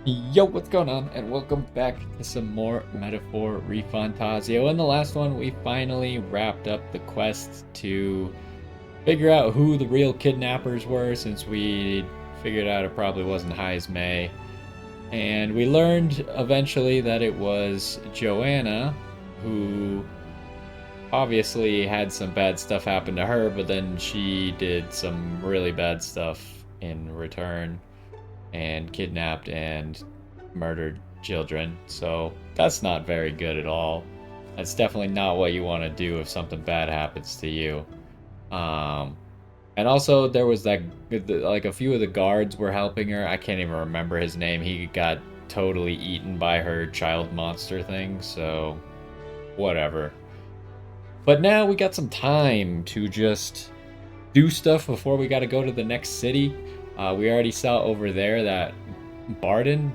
Yo, what's going on? And welcome back to some more Metaphor ReFantazio. In the last one, we finally wrapped up the quest to figure out who the real kidnappers were, since we figured out it probably wasn't May. And we learned eventually that it was Joanna, who obviously had some bad stuff happen to her, but then she did some really bad stuff in return and kidnapped and murdered children. So that's not very good at all. That's definitely not what you want to do if something bad happens to you. Um, and also there was that like a few of the guards were helping her. I can't even remember his name. He got totally eaten by her child monster thing. So whatever. But now we got some time to just do stuff before we got to go to the next city. We already saw over there that Barton,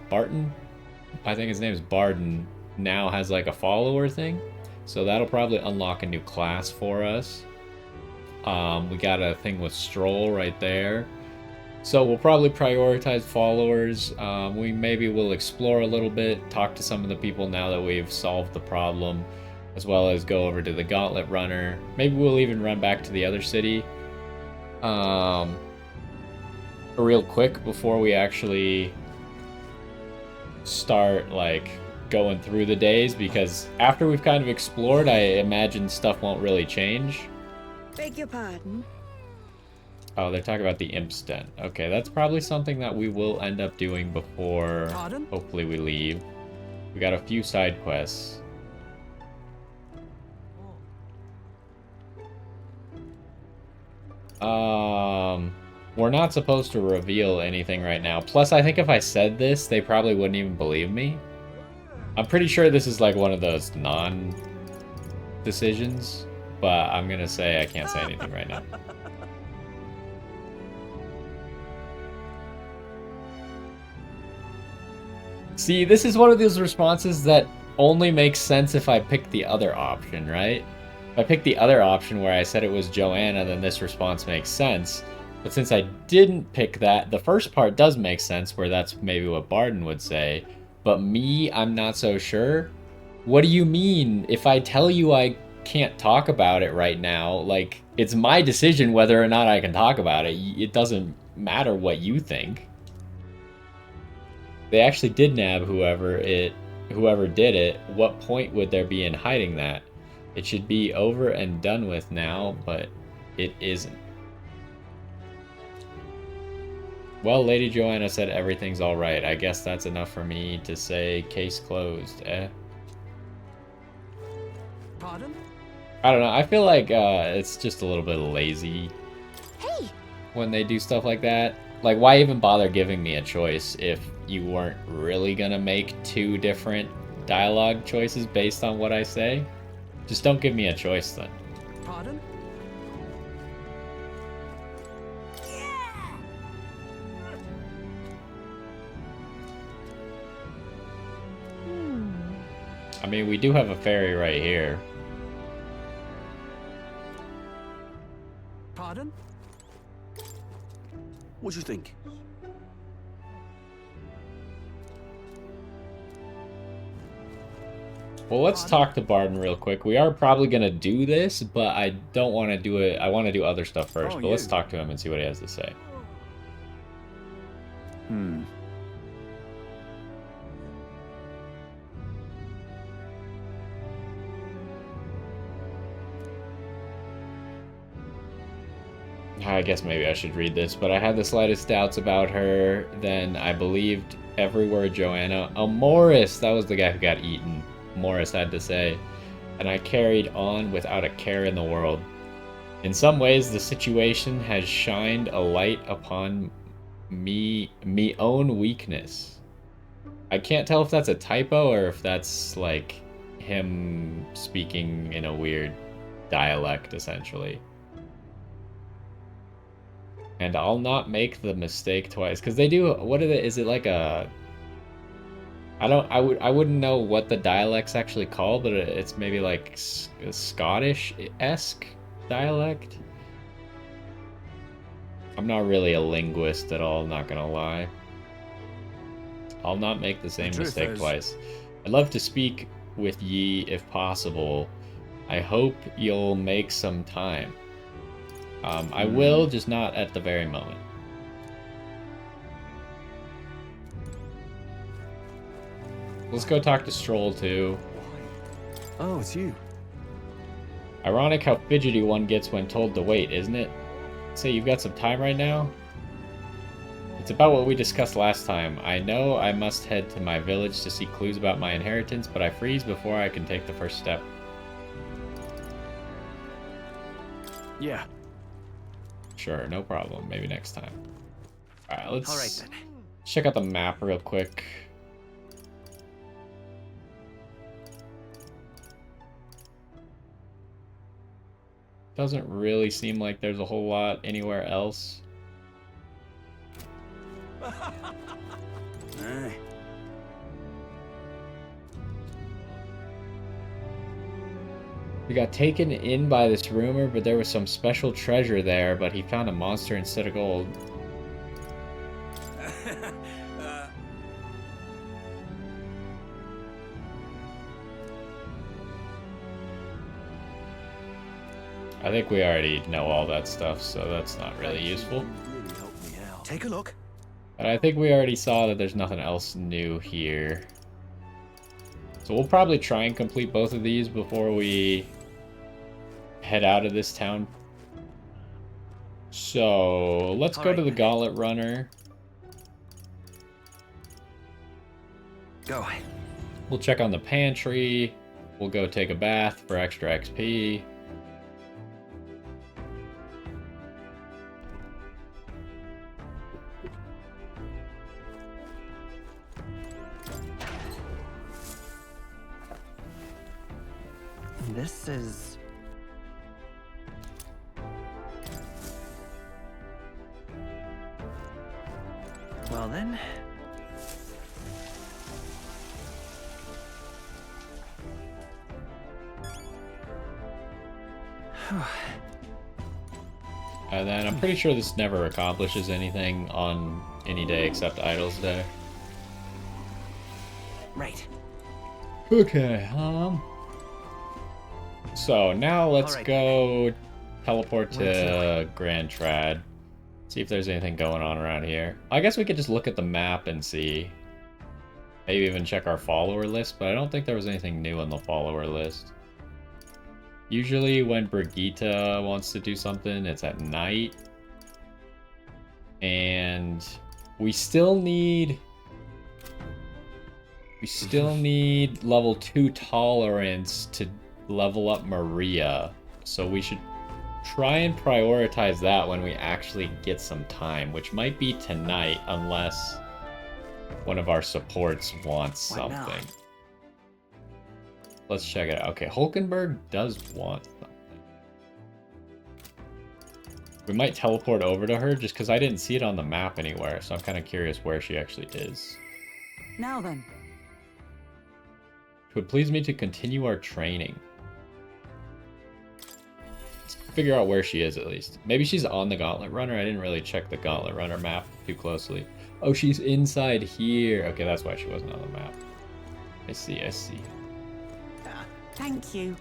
I think his name is Barden, now has like a follower thing. So that'll probably unlock a new class for us. We got a thing with Stroll right there. So we'll probably prioritize followers. We maybe will explore a little bit, talk to some of the people now that we've solved the problem, as well as go over to the Gauntlet Runner. Maybe we'll even run back to the other city. Real quick before we actually start like going through the days, because after we've kind of explored, I imagine stuff won't really change. Beg your pardon? Oh, they're talking about the Imp's Den. Okay, that's probably something that we will end up doing before hopefully we leave. We got a few side quests. We're not supposed to reveal anything right now. Plus, I think if I said this, they probably wouldn't even believe me. I'm pretty sure this is like one of those non-decisions, but I'm gonna say I can't say anything right now. See, this is one of those responses that only makes sense if I pick the other option, right? If I pick the other option where I said it was Joanna, then this response makes sense. But since I didn't pick that, the first part does make sense, where that's maybe what Barden would say. But me, I'm not so sure. What do you mean? If I tell you I can't talk about it right now, like, it's my decision whether or not I can talk about it. It doesn't matter what you think. They actually did nab whoever did it. What point would there be in hiding that? It should be over and done with now, but it isn't. Well, Lady Joanna said everything's alright. I guess that's enough for me to say case closed, eh? Pardon? I don't know. I feel like it's just a little bit lazy. Hey! When they do stuff like that. Like, why even bother giving me a choice if you weren't really gonna make two different dialogue choices based on what I say? Just don't give me a choice then. Pardon? I mean, we do have a ferry right here. Pardon? What do you think? Well, let's talk to Barden real quick. We are probably gonna do this, but I don't want to do it. I want to do other stuff first. But let's talk to him and see what he has to say. I guess maybe I should read this, but I had the slightest doubts about her. Then I believed every word Joanna. Oh, Morris! That was the guy who got eaten. Morris had to say. And I carried on without a care in the world. In some ways, the situation has shined a light upon me own weakness. I can't tell if that's a typo or if that's like him speaking in a weird dialect, essentially. And I'll not make the mistake twice, because they do. What are they? Is it like a? I wouldn't know what the dialect's actually called, but it's maybe like a Scottish-esque dialect. I'm not really a linguist at all, not gonna lie. I'll not make the same The truth mistake is- twice. I'd love to speak with ye if possible. I hope you'll make some time. I will, just not at the very moment. Let's go talk to Stroll too. Oh, it's you. Ironic how fidgety one gets when told to wait, isn't it? Say you've got some time right now? It's about what we discussed last time. I know I must head to my village to see clues about my inheritance, but I freeze before I can take the first step. Yeah. Sure, no problem. Maybe next time. Alright, let's All right then. check out the map real quick. Doesn't really seem like there's a whole lot anywhere else. Aye. We got taken in by this rumor, but there was some special treasure there, but he found a monster instead of gold. I think we already know all that stuff, so that's not really useful. Really helped me out. Take a look. But I think we already saw that there's nothing else new here. So we'll probably try and complete both of these before we head out of this town. So let's go to the Gauntlet Runner. Go. We'll check on the pantry. We'll go take a bath for extra XP. This is... Well then... And then I'm pretty sure this never accomplishes anything on any day except Idol's Day. Right. Okay, so now let's Alright. go teleport Where's to Grand Trad. See if there's anything going on around here. I guess we could just look at the map and see. Maybe even check our follower list, but I don't think there was anything new on the follower list. Usually when Brigitte wants to do something, it's at night. And we still need level 2 tolerance to level up Maria. So we should try and prioritize that when we actually get some time, which might be tonight unless one of our supports wants Why not? something. Let's check it out. Okay, Hulkenberg does want something. We might teleport over to her just because I didn't see it on the map anywhere, so I'm kind of curious where she actually is. Now then. It would please me to continue our training. Let's figure out where she is at least. Maybe she's on the Gauntlet Runner. I didn't really check the Gauntlet Runner map too closely. Oh, she's inside here. Okay, that's why she wasn't on the map. I see, I see. Thank you.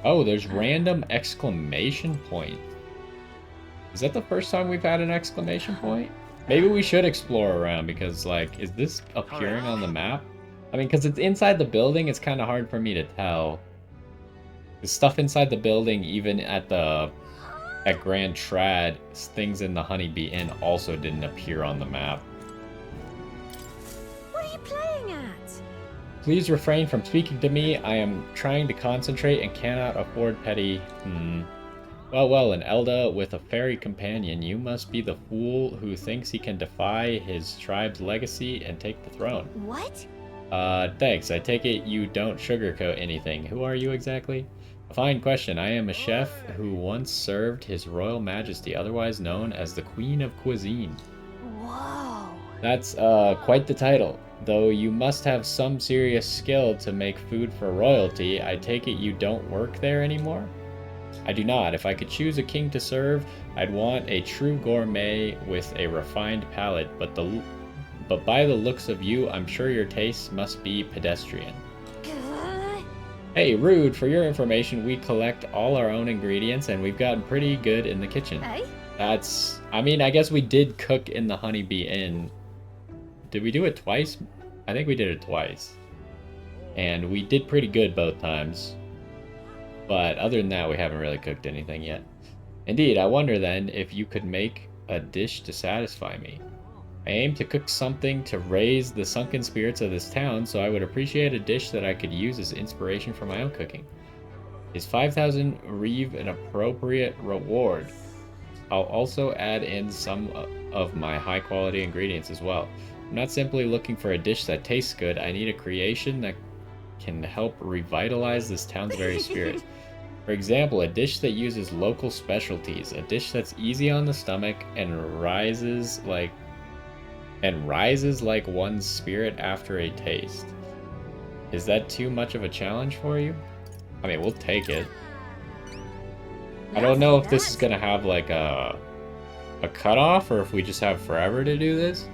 Oh, there's random exclamation point. Is that the first time we've had an exclamation point? Maybe we should explore around because, like, is this appearing on the map? I mean, because it's inside the building, it's kind of hard for me to tell. The stuff inside the building, even at Grand Trad, things in the Honeybee Inn also didn't appear on the map. What are you playing at? Please refrain from speaking to me. I am trying to concentrate and cannot afford petty... Well, an Elda with a fairy companion, you must be the fool who thinks he can defy his tribe's legacy and take the throne. What? Thanks. I take it you don't sugarcoat anything. Who are you exactly? A fine question. I am a chef who once served His Royal Majesty, otherwise known as the Queen of Cuisine. Whoa. That's, quite the title. Though you must have some serious skill to make food for royalty, I take it you don't work there anymore? I do not. If I could choose a king to serve, I'd want a true gourmet with a refined palate, but by the looks of you, I'm sure your tastes must be pedestrian. Hey, rude, for your information, we collect all our own ingredients and we've gotten pretty good in the kitchen. Hey? I mean, I guess we did cook in the Honeybee Inn. Did we do it twice? I think we did it twice. And we did pretty good both times. But other than that, we haven't really cooked anything yet. Indeed, I wonder then if you could make a dish to satisfy me. I aim to cook something to raise the sunken spirits of this town, so I would appreciate a dish that I could use as inspiration for my own cooking. Is 5,000 reeve an appropriate reward? I'll also add in some of my high-quality ingredients as well. I'm not simply looking for a dish that tastes good, I need a creation that can help revitalize this town's very spirit. For example, a dish that uses local specialties, a dish that's easy on the stomach and rises like one's spirit after a taste. Is that too much of a challenge for you? I mean, we'll take it. I don't know if this is gonna have like a cutoff or if we just have forever to do this.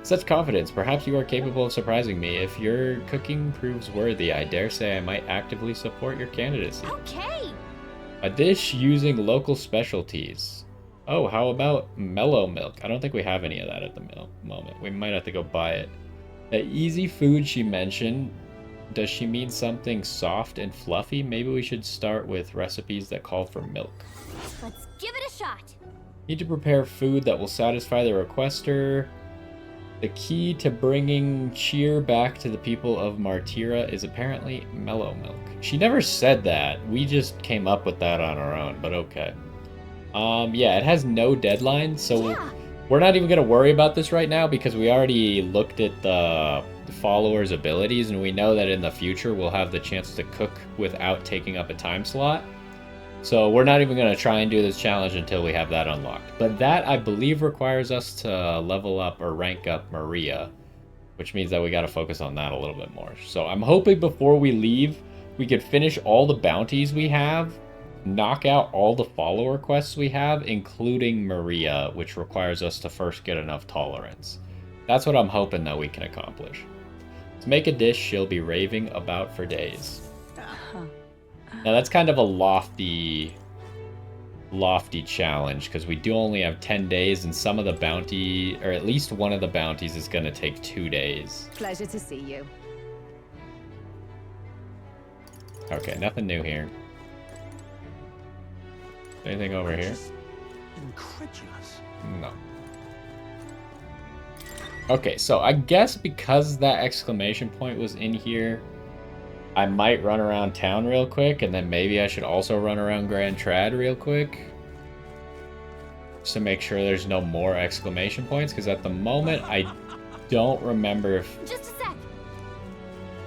Such confidence, perhaps you are capable of surprising me. If your cooking proves worthy, I dare say I might actively support your candidacy. Okay. A dish using local specialties. Oh, how about mellow milk? I don't think we have any of that at the moment. We might have to go buy it. The easy food she mentioned, does she mean something soft and fluffy? Maybe we should start with recipes that call for milk. Let's give it a shot. Need to prepare food that will satisfy the requester. The key to bringing cheer back to the people of Martira is apparently mellow milk. She never said that. We just came up with that on our own, but okay. Yeah, it has no deadline, so we're not even going to worry about this right now because we already looked at the followers' abilities and we know that in the future we'll have the chance to cook without taking up a time slot. So we're not even going to try and do this challenge until we have that unlocked. But that, I believe, requires us to level up or rank up Maria, which means that we got to focus on that a little bit more. So I'm hoping before we leave, we could finish all the bounties we have, knock out all the follower quests we have, including Maria, which requires us to first get enough tolerance. That's what I'm hoping that we can accomplish. To make a dish she'll be raving about for days. Now that's kind of a lofty challenge because we do only have 10 days and some of the bounty, or at least one of the bounties is going to take 2 days. Pleasure to see you. Okay, nothing new here. Anything over here? Incredulous. No. Okay, so I guess because that exclamation point was in here, I might run around town real quick, and then maybe I should also run around Grand Trad real quick. Just to make sure there's no more exclamation points, because at the moment, I don't remember if... Just a sec.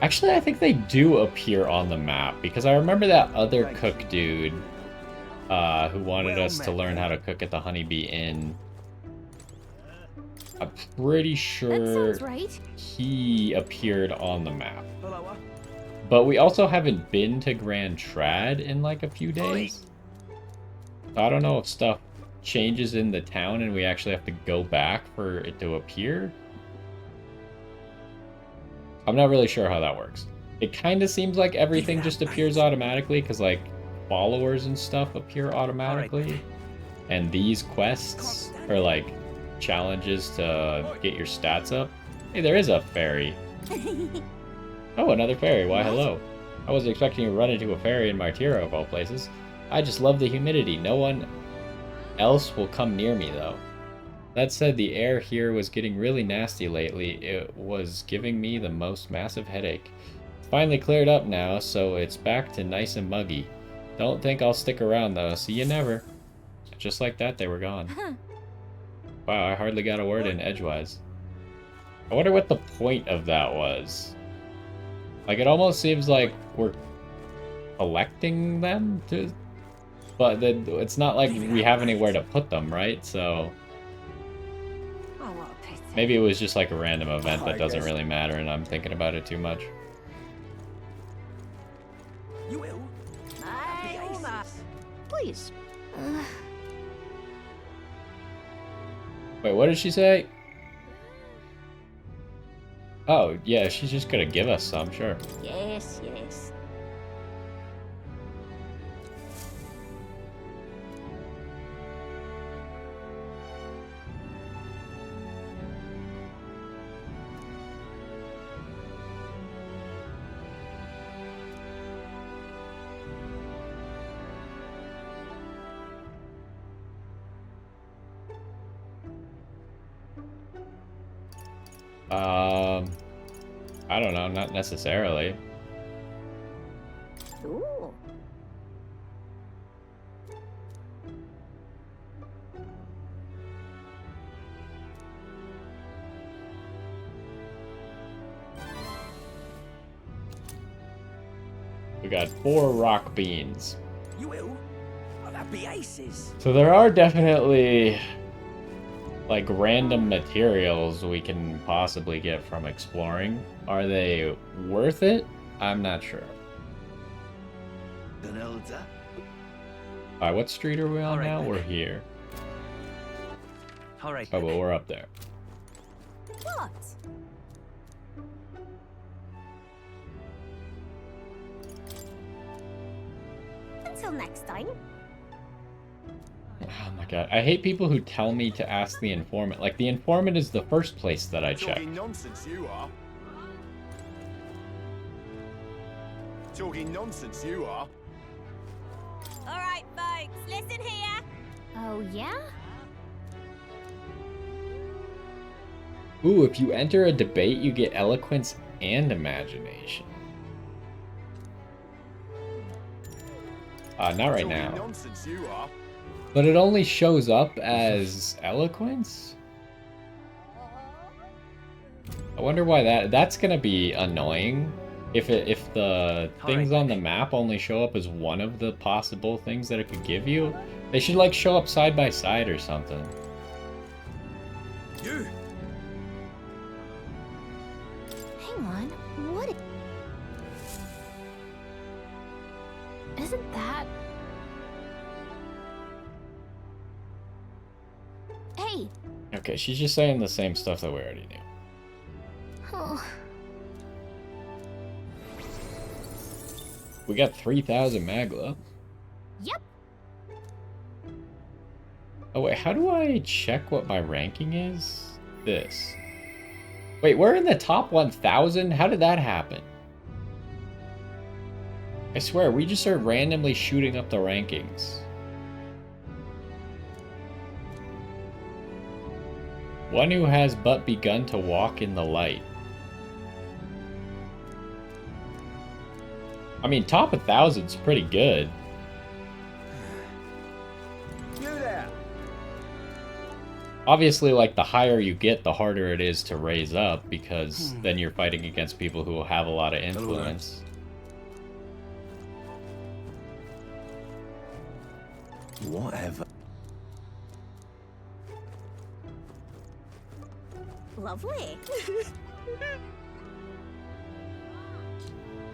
Actually, I think they do appear on the map, because I remember that other cook dude who wanted us to learn how to cook at the Honeybee Inn. I'm pretty sure That sounds right. he appeared on the map. But we also haven't been to Grand Trad in like a few days. So I don't know if stuff changes in the town and we actually have to go back for it to appear. I'm not really sure how that works. It kind of seems like everything just appears automatically because like followers and stuff appear automatically. And these quests are like challenges to get your stats up. Hey, there is a fairy. Oh, another fairy. Why, hello. I wasn't expecting to run into a fairy in Martira, of all places. I just love the humidity. No one else will come near me, though. That said, the air here was getting really nasty lately. It was giving me the most massive headache. It's finally cleared up now, so it's back to nice and muggy. Don't think I'll stick around, though. See you never. Just like that, they were gone. Wow, I hardly got a word in edgewise. I wonder what the point of that was. Like, it almost seems like we're collecting them to... But it's not like we have anywhere to put them, right? So... Maybe it was just like a random event that doesn't really matter and I'm thinking about it too much. You will. please. Wait, what did she say? Oh, yeah, she's just gonna give us some, sure. Yes, yes. I don't know, not necessarily. Ooh. We got 4 rock beans. You will? Oh, that'd be aces. So there are definitely like random materials we can possibly get from exploring. Are they worth it? I'm not sure. Alright, what street are we on Alright, now? baby. We're here. All right. Oh, but we're up there. What? Until next time. Oh my god. I hate people who tell me to ask the informant. Like, the informant is the first place that I check. Talking nonsense, you are. Talking nonsense, you are. All right, folks, listen here. Oh, yeah? Ooh, if you enter a debate, you get eloquence and imagination. Not right Talking now. nonsense, you are. But it only shows up as eloquence? I wonder why that's gonna be annoying. If the things on the map only show up as one of the possible things that it could give you, they should like show up side by side or something. You. Hang on, what? Isn't that? Hey. Okay, she's just saying the same stuff that we already knew. Oh. We got 3,000 magla. Yep. Oh wait, how do I check what my ranking is? This. Wait, we're in the top 1,000? How did that happen? I swear, we just are randomly shooting up the rankings. One who has but begun to walk in the light. I mean, top 1,000's pretty good. You there. Obviously, like, the higher you get, the harder it is to raise up, because then you're fighting against people who will have a lot of influence. Whatever. Lovely.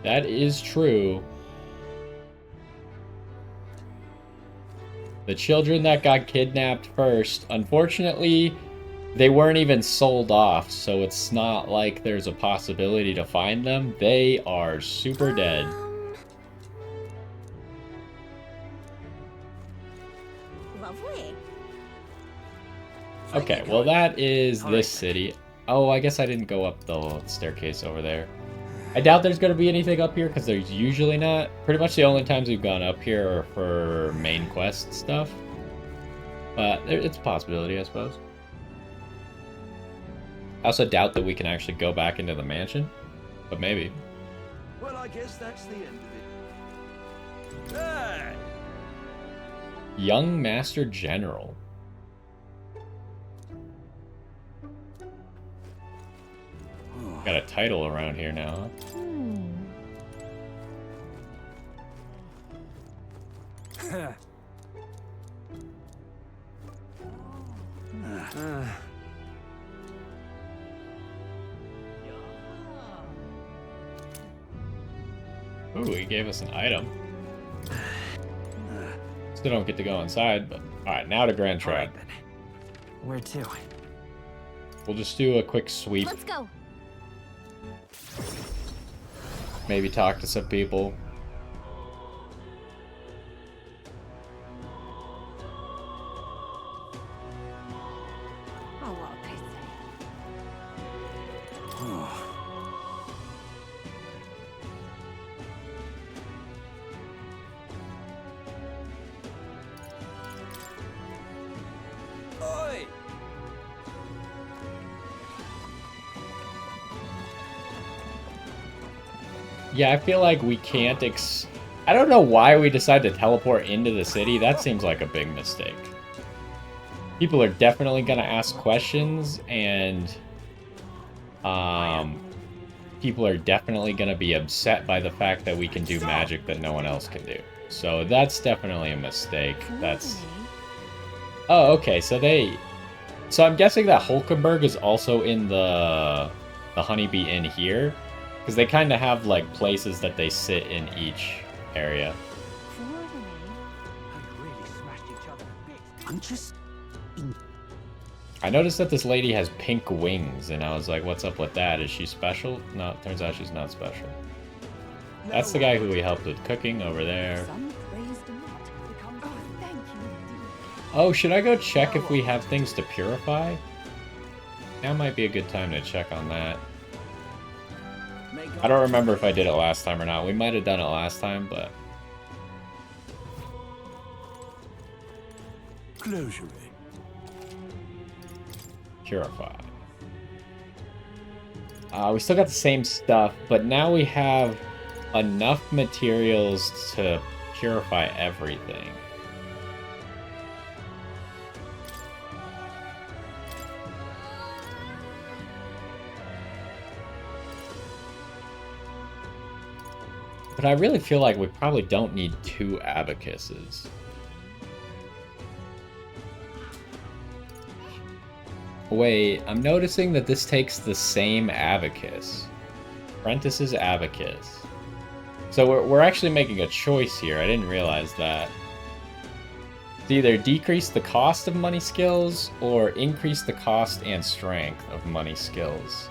That is true. The children that got kidnapped first, unfortunately, they weren't even sold off, so it's not like there's a possibility to find them. They are super dead. Lovely. Okay, well that is this city. Oh, I guess I didn't go up the staircase over there. I doubt there's going to be anything up here, because there's usually not. Pretty much the only times we've gone up here are for main quest stuff. But it's a possibility, I suppose. I also doubt that we can actually go back into the mansion. But maybe. Well, I guess that's the end of it. Hey! Young Master General. Got a title around here now, huh? Ooh, he gave us an item. Still don't get to go inside, but alright, now to Grand All Trad. right, then. Where to? We'll just do a quick sweep. Let's go. Maybe talk to some people. Oh, what a pity. Oi! Yeah, I feel like we can't I don't know why we decided to teleport into the city. That seems like a big mistake. People are definitely gonna ask questions, and people are definitely gonna be upset by the fact that we can do magic that no one else can do. So that's definitely a mistake. That's... Oh, okay, so I'm guessing that Hulkenberg is also in the Honeybee Inn here. Because they kind of have, like, places that they sit in each area. I'm just... I noticed that this lady has pink wings, and I was like, what's up with that? Is she special? No, it turns out she's not special. That's the guy who we helped with cooking over there. Oh, should I go check if we have things to purify? Now might be a good time to check on that. I don't remember if I did it last time or not. We might have done it last time, but... Closure. Purify. We still got the same stuff, but now we have enough materials to purify everything. But I really feel like we probably don't need 2 abacuses. Wait, I'm noticing that this takes the same abacus. Apprentice's abacus. So we're actually making a choice here. I didn't realize that. It's either decrease the cost of money skills or increase the cost and strength of money skills.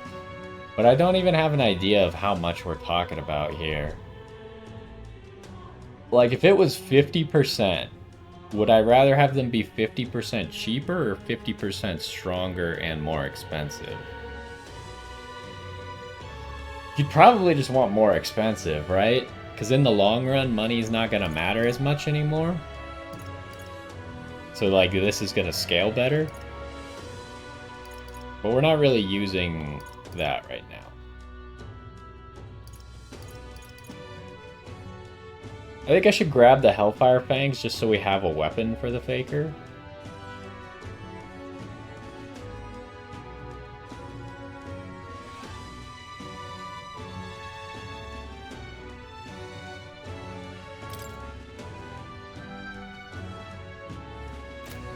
But I don't even have an idea of how much we're talking about here. Like, if it was 50%, would I rather have them be 50% cheaper or 50% stronger and more expensive? You'd probably just want more expensive, right? Because in the long run, money's not going to matter as much anymore. So, like, this is going to scale better. But we're not really using that right now. I think I should grab the Hellfire Fangs just so we have a weapon for the Faker.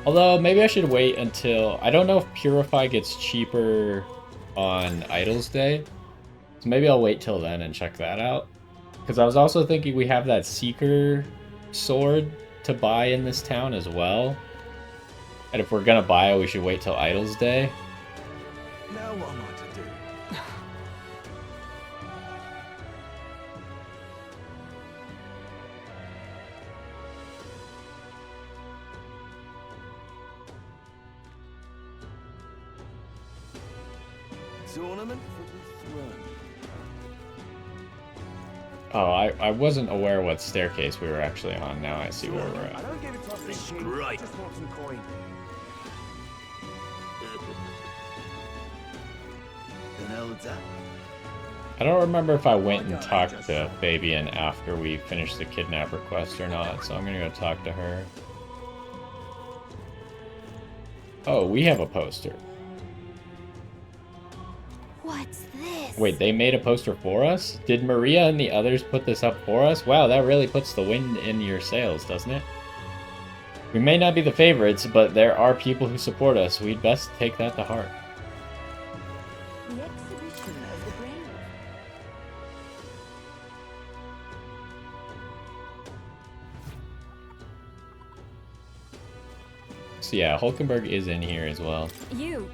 Although, maybe I should wait until... I don't know if Purify gets cheaper on Idol's Day. So maybe I'll wait till then and check that out. Because I was also thinking we have that Seeker sword to buy in this town as well. And if we're going to buy it, we should wait till Idol's Day. Now what am I to do? Tournament for the throne. Oh, I wasn't aware what staircase we were actually on. Now I see where we're I at. don't give it to us, King. Right. Just want some coin. The hell's that? I don't remember if I went and talked to Fabian after we finished the kidnapper quest or not, so I'm gonna go talk to her. Oh, we have a poster. What's this? Wait, they made a poster for us? Did Maria and the others put this up for us? Wow, that really puts the wind in your sails, doesn't it? We may not be the favorites, but there are people who support us. We'd best take that to heart. The exhibition of the brave. So yeah, Hulkenberg is in here as well. You.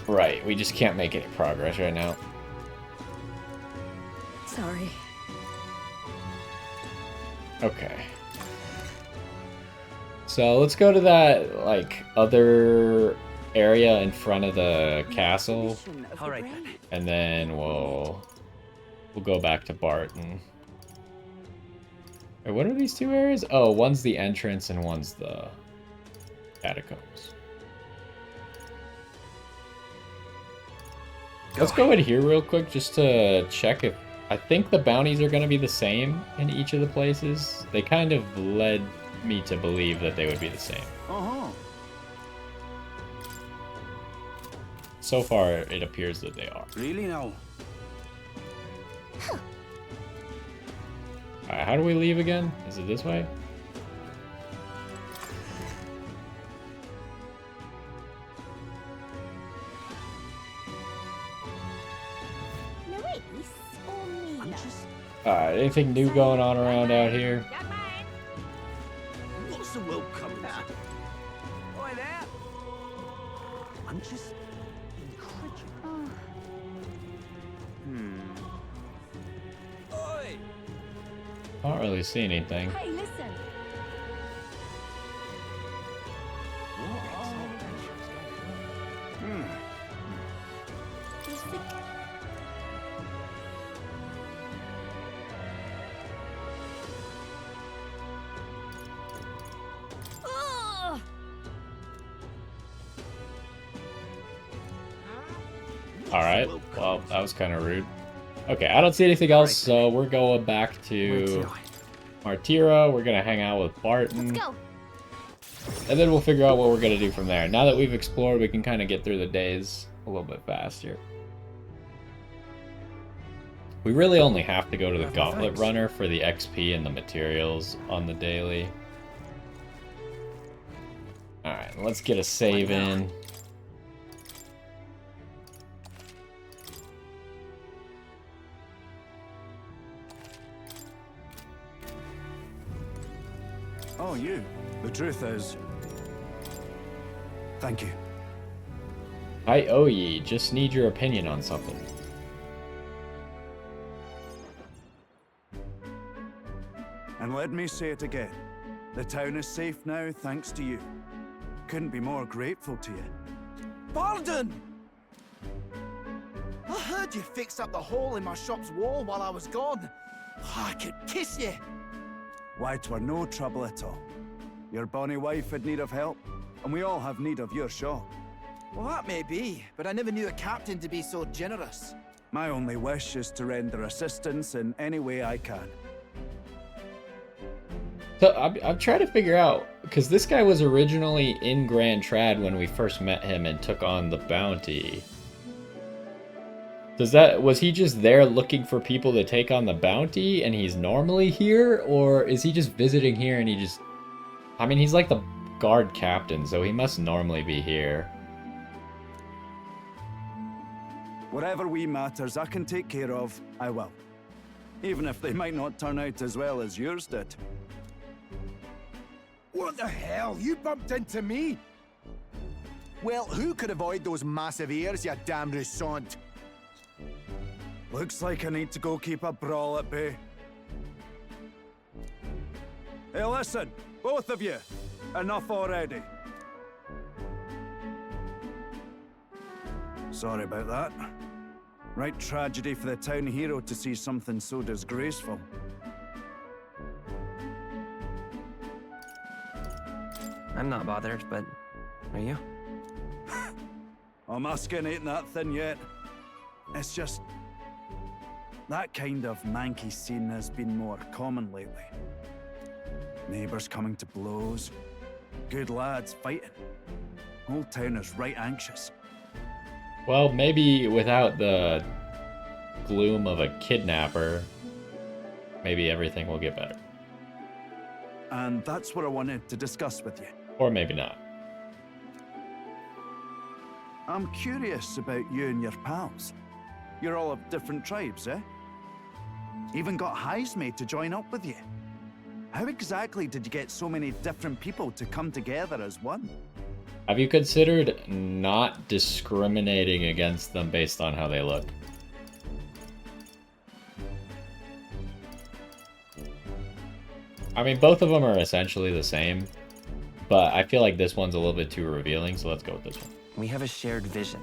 Right, we just can't make any progress right now. Sorry. Okay. So let's go to that, like, other area in front of the castle. All right then. And then we'll go back to Barton. Wait, what are these two areas? Oh, one's the entrance and one's the catacombs. Let's go in here real quick just to check if... I think the bounties are going to be the same in each of the places. They kind of led me to believe that they would be the same. Uh-huh. So far, it appears that they are. Really now? Alright, how do we leave again? Is it this way? Alright, anything new going on around out here? What's the world coming to? Oi there. I'm just incredulous. Oi! Can't really see anything. Hey, listen. Oh! Alright, well, that was kind of rude. Okay, I don't see anything else, so we're going back Where to to? Martira. We're going to hang out with Barton. Let's go. And then we'll figure out what we're going to do from there. Now that we've explored, we can kind of get through the days a little bit faster. We really only have to go to the Gauntlet Runner for the XP and the materials on the daily. Alright, let's get a save in. Oh, you. The truth is... Thank you. I owe ye, just need your opinion on something. And let me say it again. The town is safe now, thanks to you. Couldn't be more grateful to you. Pardon! I heard you fixed up the hole in my shop's wall while I was gone. I could kiss you. Why, 'twere no trouble at all. Your bonny wife had need of help, and we all have need of your shop. Well, that may be, but I never knew a captain to be so generous. My only wish is to render assistance in any way I can. So I'm trying to figure out, because this guy was originally in Grand Trad when we first met him and took on the bounty. Was he just there looking for people to take on the bounty and he's normally here? Or is he just visiting here and I mean, he's like the guard captain, so he must normally be here. Whatever wee matters I can take care of, I will. Even if they might not turn out as well as yours did. What the hell? You bumped into me? Well, who could avoid those massive ears, you damn russant? Looks like I need to go keep a brawl at bay. Hey, listen, both of you. Enough already. Sorry about that. Right tragedy for the town hero to see something so disgraceful. I'm not bothered, but are you? Oh, my skin ain't that thin yet. It's just... that kind of manky scene has been more common lately. Neighbours coming to blows. Good lads fighting. Whole town is right anxious. Well, maybe without the gloom of a kidnapper, maybe everything will get better. And that's what I wanted to discuss with you. Or maybe not. I'm curious about you and your pals. You're all of different tribes, eh? Even got Highs made to join up with you. How exactly did you get so many different people to come together as one? Have you considered not discriminating against them based on how they look? I mean, both of them are essentially the same, but I feel like this one's a little bit too revealing, so let's go with this one. We have a shared vision,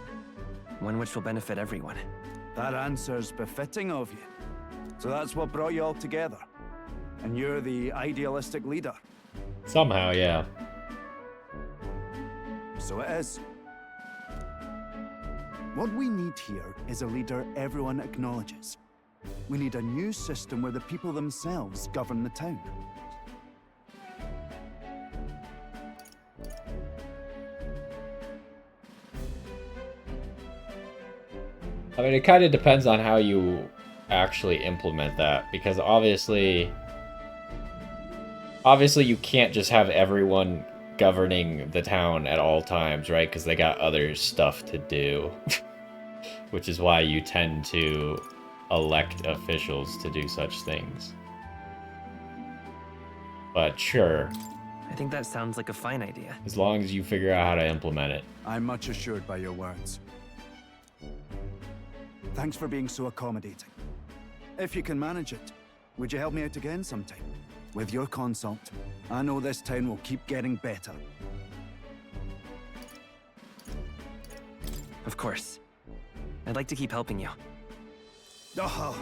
one which will benefit everyone. That answer's befitting of you. So that's what brought you all together. And you're the idealistic leader. Somehow, yeah. So it is. What we need here is a leader everyone acknowledges. We need a new system where the people themselves govern the town. I mean, it kind of depends on how you actually implement that, because obviously you can't just have everyone governing the town at all times, right? Because they got other stuff to do, which is why you tend to elect officials to do such things. But sure. I think that sounds like a fine idea. As long as you figure out how to implement it. I'm much assured by your words. Thanks for being so accommodating. If you can manage it, would you help me out again sometime? With your consult, I know this town will keep getting better. Of course. I'd like to keep helping you. Oh,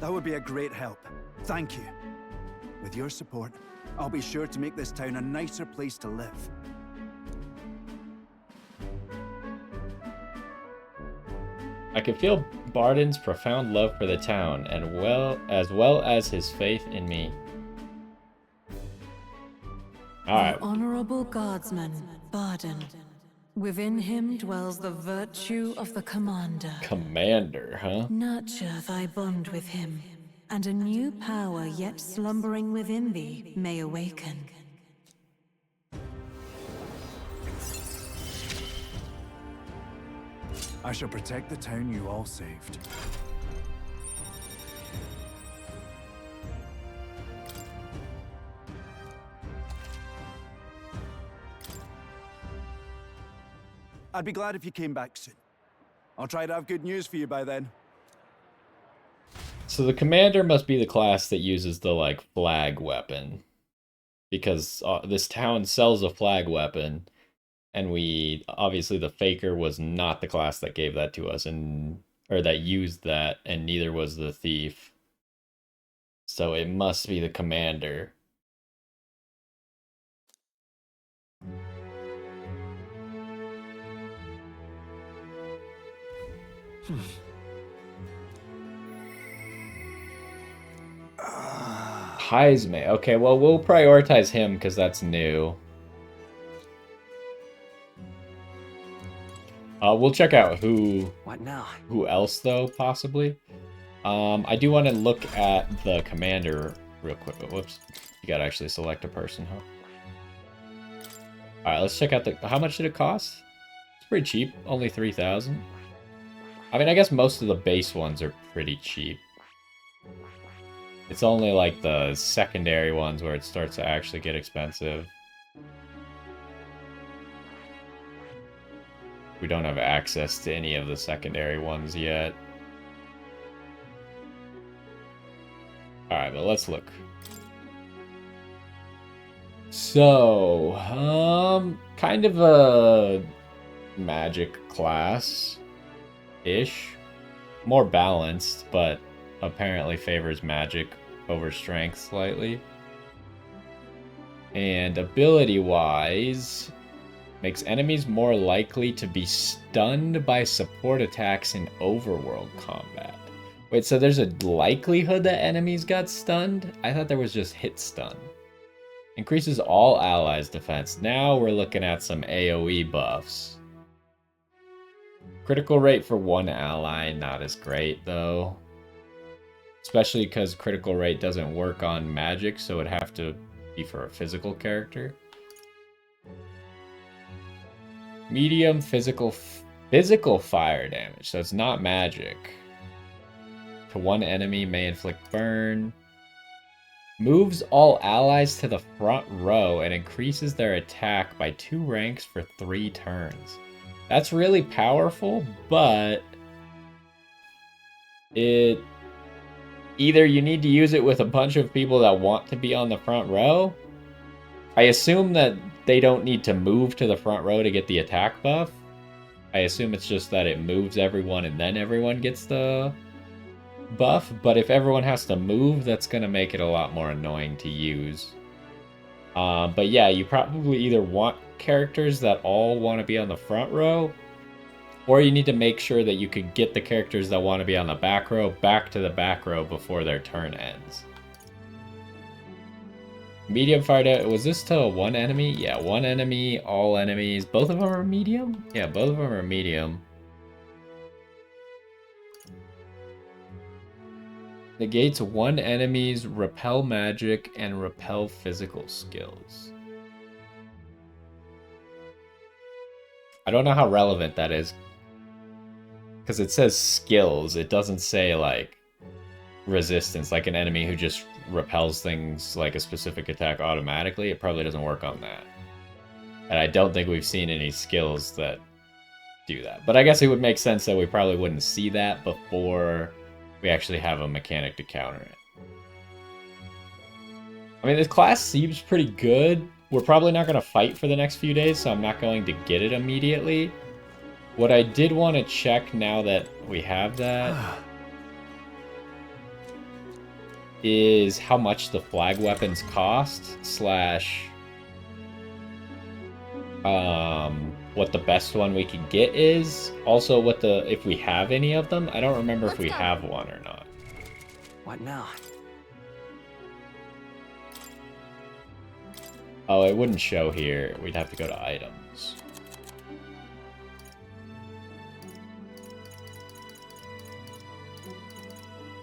that would be a great help. Thank you. With your support, I'll be sure to make this town a nicer place to live. I can feel Barden's profound love for the town, and as well as his faith in me. Alright. The honorable guardsman, Barden. Within him dwells the virtue of the commander. Commander, huh? Nurture thy bond with him, and a new power yet slumbering within thee may awaken. I shall protect the town you all saved. I'd be glad if you came back soon. I'll try to have good news for you by then. So the commander must be the class that uses the, like, flag weapon. Because this town sells a flag weapon. And obviously the faker was not the class that gave that to us, or that used that, and neither was the thief. So it must be the commander. Heisme. Okay, well, we'll prioritize him because that's new. We'll check out What now? who else, though, possibly. I do want to look at the commander real quick. Whoops. You gotta actually select a person, huh? Alright, let's check out how much did it cost? It's pretty cheap. Only 3,000. I mean, I guess most of the base ones are pretty cheap. It's only like the secondary ones where it starts to actually get expensive. We don't have access to any of the secondary ones yet. Alright, but let's look. So, kind of a magic class-ish. More balanced, but apparently favors magic over strength slightly. And ability-wise, makes enemies more likely to be stunned by support attacks in overworld combat. Wait, so there's a likelihood that enemies got stunned? I thought there was just hit stun. Increases all allies' defense. Now we're looking at some AoE buffs. Critical rate for one ally, not as great though. Especially because critical rate doesn't work on magic, so it'd have to be for a physical character. Medium physical fire damage, so it's not magic. To one enemy may inflict burn. Moves all allies to the front row and increases their attack by 2 ranks for 3 turns. That's really powerful, but it either you need to use it with a bunch of people that want to be on the front row. I assume that they don't need to move to the front row to get the attack buff. I assume it's just that it moves everyone and then everyone gets the buff, but if everyone has to move, that's going to make it a lot more annoying to use. But yeah, you probably either want characters that all want to be on the front row, or you need to make sure that you can get the characters that want to be on the back row back to the back row before their turn ends. Medium fire, was this to 1 enemy? Yeah, 1 enemy, all enemies. Both of them are medium? Yeah, both of them are medium. Negates 1 enemy's repel magic and repel physical skills. I don't know how relevant that is, because it says skills. It doesn't say, like, resistance, like an enemy who just repels things like a specific attack automatically. It probably doesn't work on that. And I don't think we've seen any skills that do that. But I guess it would make sense that we probably wouldn't see that before we actually have a mechanic to counter it. I mean, this class seems pretty good. We're probably not going to fight for the next few days, so I'm not going to get it immediately. What I did want to check now that we have that is how much the flag weapons cost, slash what the best one we can get is. Also, what if we have any of them. I don't remember if we have one or not. What now? Oh, it wouldn't show here. We'd have to go to items.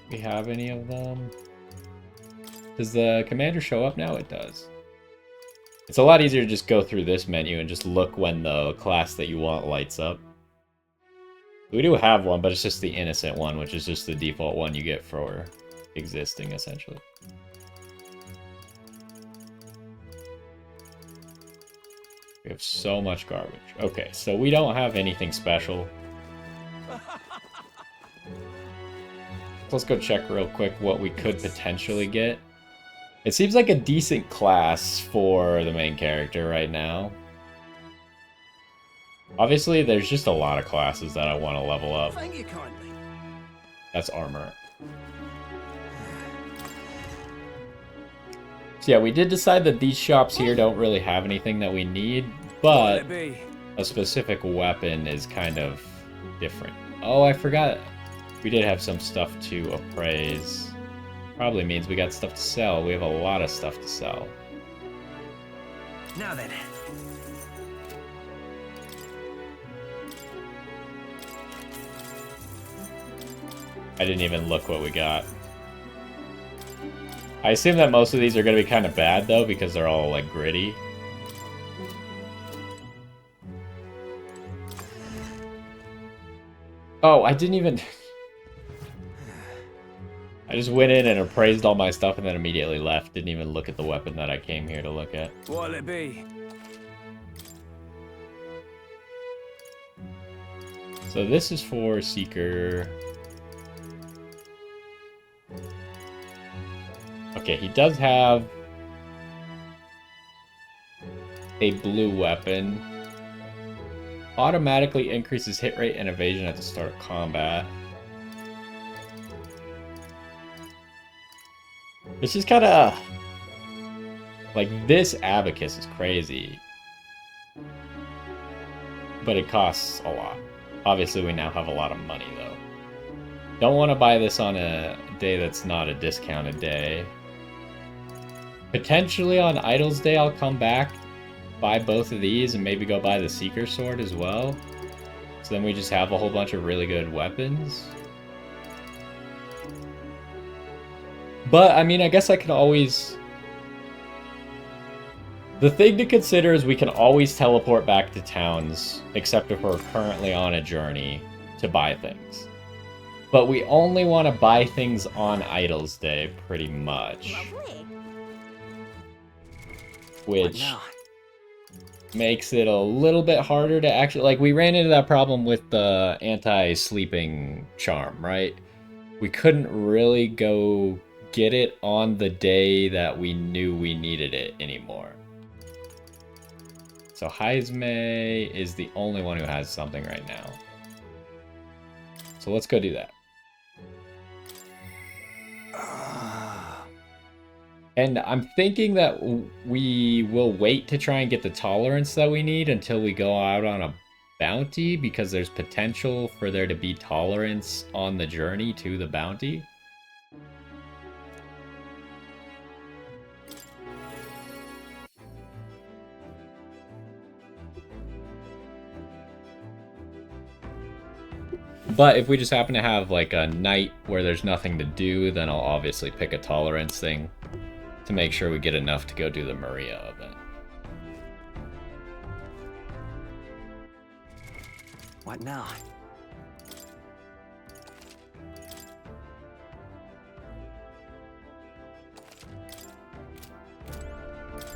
We have any of them? Does the commander show up now? It does. It's a lot easier to just go through this menu and just look when the class that you want lights up. We do have one, but it's just the innocent one, which is just the default one you get for existing, essentially. We have so much garbage. Okay, so we don't have anything special. Let's go check real quick what we could potentially get. It seems like a decent class for the main character right now. Obviously, there's just a lot of classes that I want to level up. Thank you kindly. That's armor. So yeah, we did decide that these shops here don't really have anything that we need, but a specific weapon is kind of different. Oh, I forgot. We did have some stuff to appraise. Probably means we got stuff to sell. We have a lot of stuff to sell. Now then. I didn't even look what we got. I assume that most of these are going to be kind of bad, though, because they're all, like, gritty. Oh, I didn't even... I just went in and appraised all my stuff and then immediately left. Didn't even look at the weapon that I came here to look at. What'll it be? So this is for Seeker. Okay, he does have a blue weapon. Automatically increases hit rate and evasion at the start of combat. It's just kind of... like, this Abacus is crazy. But it costs a lot. Obviously, we now have a lot of money, though. Don't want to buy this on a day that's not a discounted day. Potentially on Idol's Day, I'll come back, buy both of these, and maybe go buy the Seeker Sword as well. So then we just have a whole bunch of really good weapons. But, I mean, I guess I could always... The thing to consider is we can always teleport back to towns, except if we're currently on a journey, to buy things. But we only want to buy things on Idol's Day, pretty much. Lovely. which now? makes it a little bit harder to actually, like, we ran into that problem with the anti-sleeping charm, right? We couldn't really go get it on the day that we knew we needed it anymore. So Heisme is the only one who has something right now. So let's go do that. And I'm thinking that we will wait to try and get the tolerance that we need until we go out on a bounty, because there's potential for there to be tolerance on the journey to the bounty. But if we just happen to have like a night where there's nothing to do, then I'll obviously pick a tolerance thing to make sure we get enough to go do the Maria event. What now?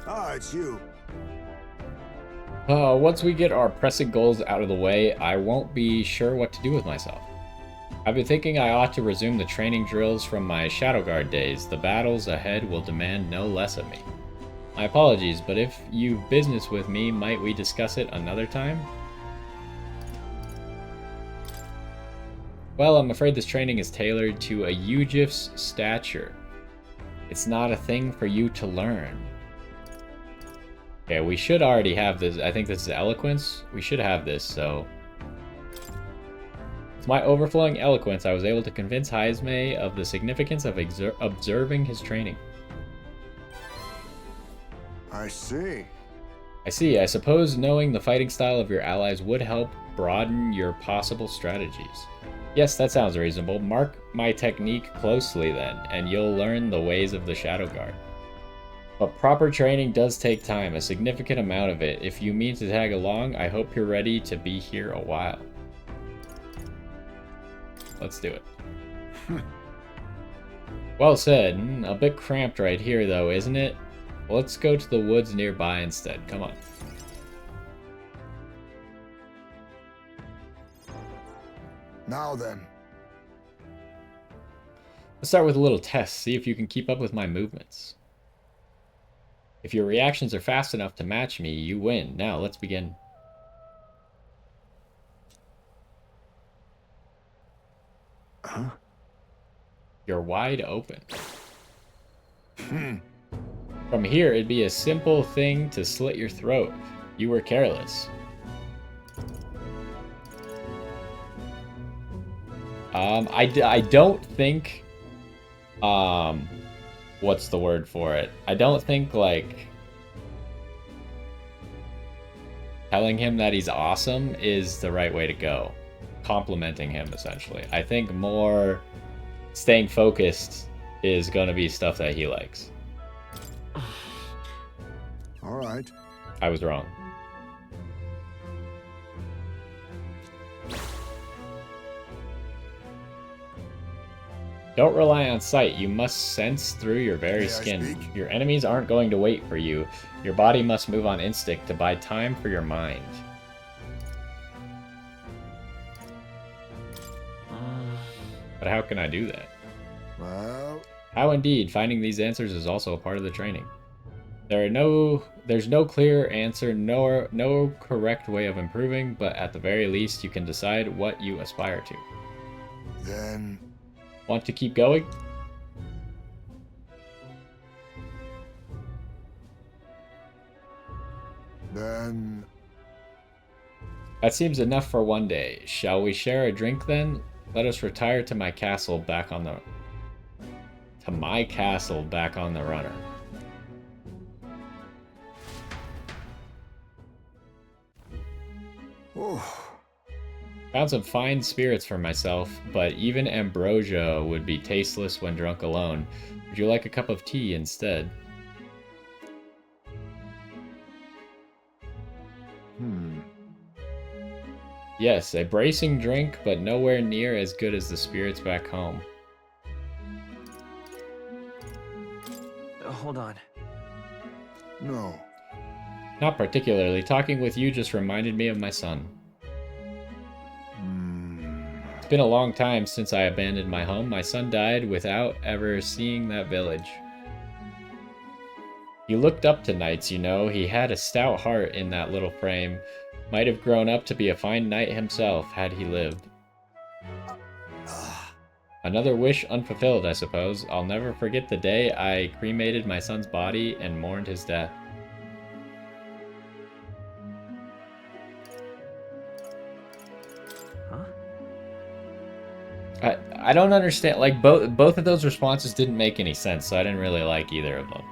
Ah, it's you. Once we get our pressing goals out of the way, I won't be sure what to do with myself. I've been thinking I ought to resume the training drills from my Shadow Guard days. The battles ahead will demand no less of me. My apologies, but if you've business with me, might we discuss it another time? Well, I'm afraid this training is tailored to a Yujif's stature. It's not a thing for you to learn. Okay, we should already have this. I think this is eloquence. We should have this, so... With my overflowing eloquence, I was able to convince Heisme of the significance of observing his training. I see. I see. I suppose knowing the fighting style of your allies would help broaden your possible strategies. Yes, that sounds reasonable. Mark my technique closely then, and you'll learn the ways of the Shadow Guard. But proper training does take time, a significant amount of it. If you mean to tag along, I hope you're ready to be here a while. Let's do it. Well said. A bit cramped right here, though, isn't it? Let's go to the woods nearby instead. Come on. Now then. Let's start with a little test. See if you can keep up with my movements. If your reactions are fast enough to match me, you win. Now, let's begin. Huh? You're wide open. From here, it'd be a simple thing to slit your throat. You were careless. I don't think... what's the word for it? I don't think, like... telling him that he's awesome is the right way to go. Complimenting him, essentially. I think more staying focused is going to be stuff that he likes. All right. I was wrong. Don't rely on sight. You must sense through your very May I skin. speak? Your enemies aren't going to wait for you. Your body must move on instinct to buy time for your mind. But how can I do that? Well, How indeed, finding these answers is also a part of the training. There's no clear answer, no correct way of improving, but at the very least you can decide what you aspire to. then... Want to keep going? Then... That seems enough for one day. Shall we share a drink then? Let us retire to my castle back on the... To my castle back on the runner. Oh, Found some fine spirits for myself, but even ambrosia would be tasteless when drunk alone. Would you like a cup of tea instead? Yes, a bracing drink, but nowhere near as good as the spirits back home. Hold on. no. Not particularly. Talking with you just reminded me of my son. It's been a long time since I abandoned my home. My son died without ever seeing that village. He looked up to knights, you know. He had a stout heart in that little frame. Might have grown up to be a fine knight himself, had he lived. Another wish unfulfilled, I suppose. I'll never forget the day I cremated my son's body and mourned his death. I don't understand. Like, both of those responses didn't make any sense, so I didn't really like either of them.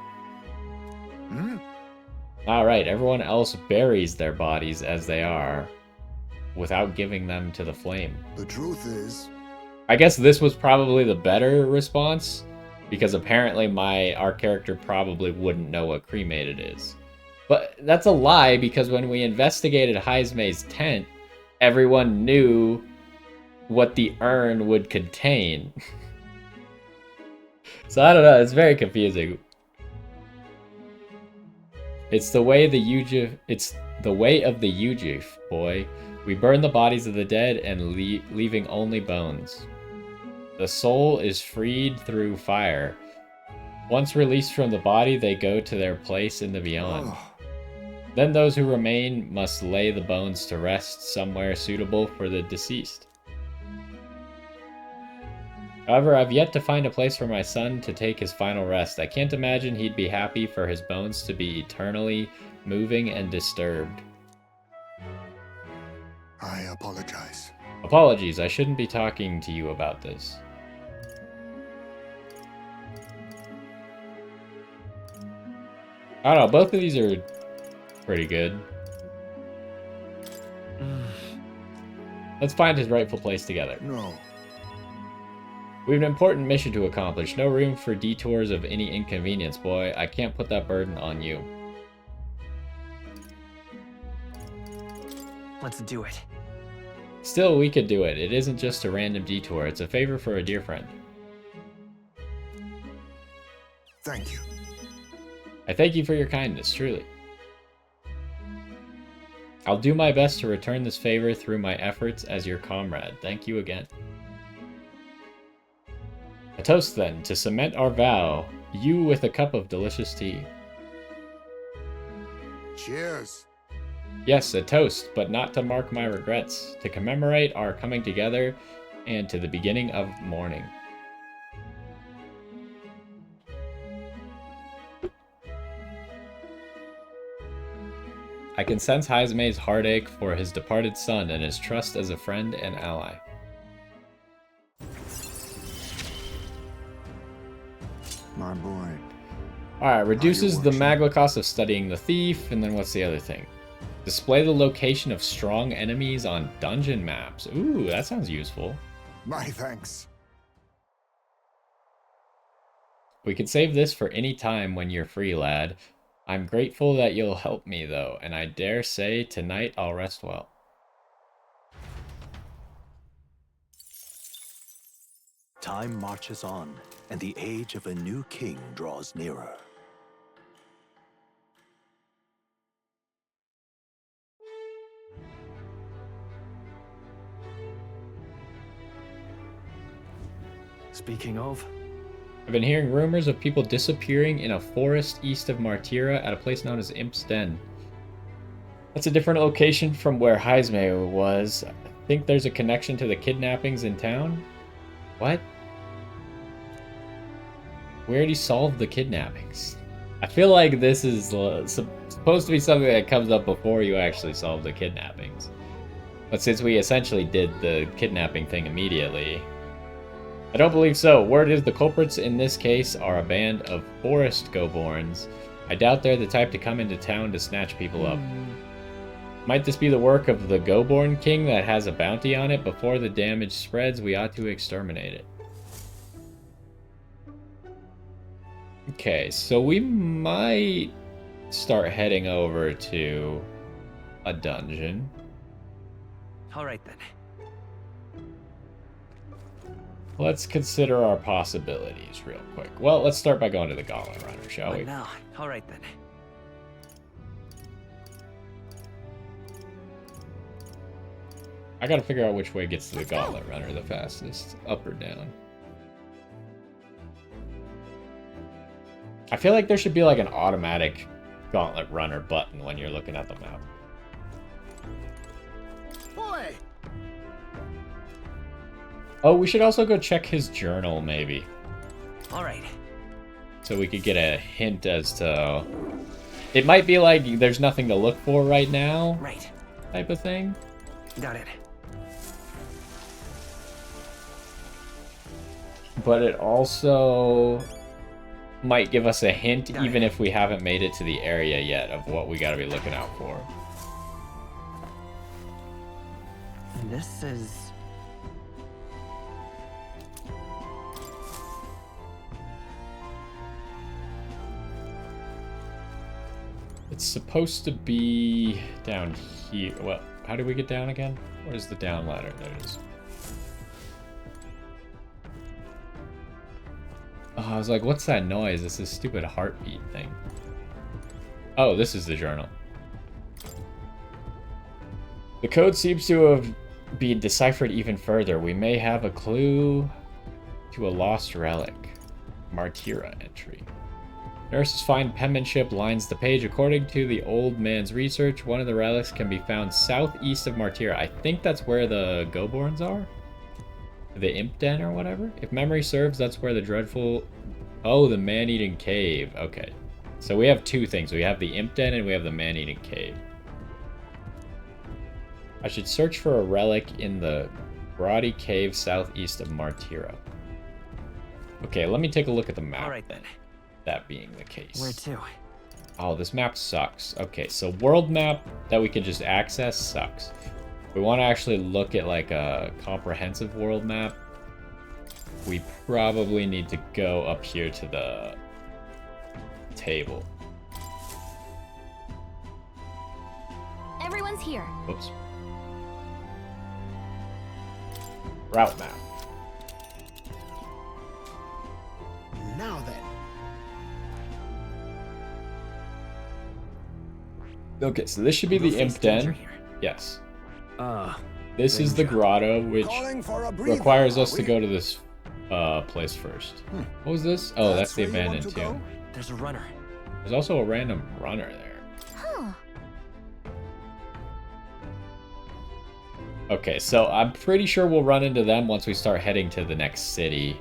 Alright, everyone else buries their bodies as they are, without giving them to the flame. The truth is... I guess this was probably the better response, because apparently our character probably wouldn't know what cremated is. But that's a lie, because when we investigated Heismay's tent, everyone knew what the urn would contain. So I don't know, it's very confusing. It's the way of the Yujif, boy. We burn the bodies of the dead and leaving only bones. The soul is freed through fire. Once released from the body, they go to their place in the beyond. Then those who remain must lay the bones to rest somewhere suitable for the deceased. However, I've yet to find a place for my son to take his final rest. I can't imagine he'd be happy for his bones to be eternally moving and disturbed. I apologize. Apologies, I shouldn't be talking to you about this. I don't know, both of these are pretty good. Let's find his rightful place together. No. We have an important mission to accomplish. No room for detours of any inconvenience, boy. I can't put that burden on you. Let's do it. Still, we could do it. It isn't just a random detour. It's a favor for a dear friend. Thank you. I thank you for your kindness, truly. I'll do my best to return this favor through my efforts as your comrade. Thank you again. A toast, then, to cement our vow. You with a cup of delicious tea. Cheers. Yes, a toast, but not to mark my regrets. To commemorate our coming together and to the beginning of mourning. I can sense Heismay's heartache for his departed son and his trust as a friend and ally. My boy. Alright, reduces the magla cost of studying the thief, and then what's the other thing? Display the location of strong enemies on dungeon maps. Ooh, that sounds useful. My thanks. We can save this for any time when you're free, lad. I'm grateful that you'll help me, though, and I dare say tonight I'll rest well. Time marches on, and the age of a new king draws nearer. Speaking of, I've been hearing rumors of people disappearing in a forest east of Martira at a place known as Imp's Den. That's a different location from where Heismay was. I think there's a connection to the kidnappings in town? What? We already solved the kidnappings. I feel like this is supposed to be something that comes up before you actually solve the kidnappings. But since we essentially did the kidnapping thing immediately, I don't believe so. Word is the culprits in this case are a band of forest go-borns. I doubt they're the type to come into town to snatch people up. Might this be the work of the go-born king that has a bounty on it? Before the damage spreads, we ought to exterminate it. Okay, so we might start heading over to a dungeon. all right then. Let's consider our possibilities real quick. Well, let's start by going to the Goblin Runner, shall we? What now? All right then. I gotta figure out which way gets to the Gauntlet Runner the fastest. Up or down. I feel like there should be like an automatic Gauntlet Runner button when you're looking at the map. Boy! Oh, we should also go check his journal, maybe. All right. So we could get a hint as to... It might be like there's nothing to look for right now. Right. Type of thing. Got it. But it also might give us a hint, even if we haven't made it to the area yet, of what we gotta be looking out for. And this is... It's supposed to be down here. Well, how do we get down again? Where's the down ladder? There it is. Oh, I was like, what's that noise? It's this stupid heartbeat thing. Oh, this is the journal. The code seems to have been deciphered even further. We may have a clue to a lost relic. Martyra entry. Nurse's fine penmanship lines the page. According to the old man's research, one of the relics can be found southeast of Martyra. I think that's where the Goborns are? The Imp Den or whatever? If memory serves, that's where the dreadful... Oh, the man-eating cave. Okay. So we have two things. We have the Imp Den and we have the man-eating cave. I should search for a relic in the Brody Cave southeast of Martyra. Okay, let me take a look at the map. All right, then. That being the case. Where to? Oh, this map sucks. Okay, so world map that we can just access sucks. We want to actually look at like a comprehensive world map. We probably need to go up here to the table. Everyone's here. Oops. Route map. Now then. Okay, so this should be the Imp Den. Yes. This is the grotto, which requires us to go to this place first. What was this? Oh, that's the abandoned tomb. There's a runner. There's also a random runner there. Huh. Okay, so I'm pretty sure we'll run into them once we start heading to the next city.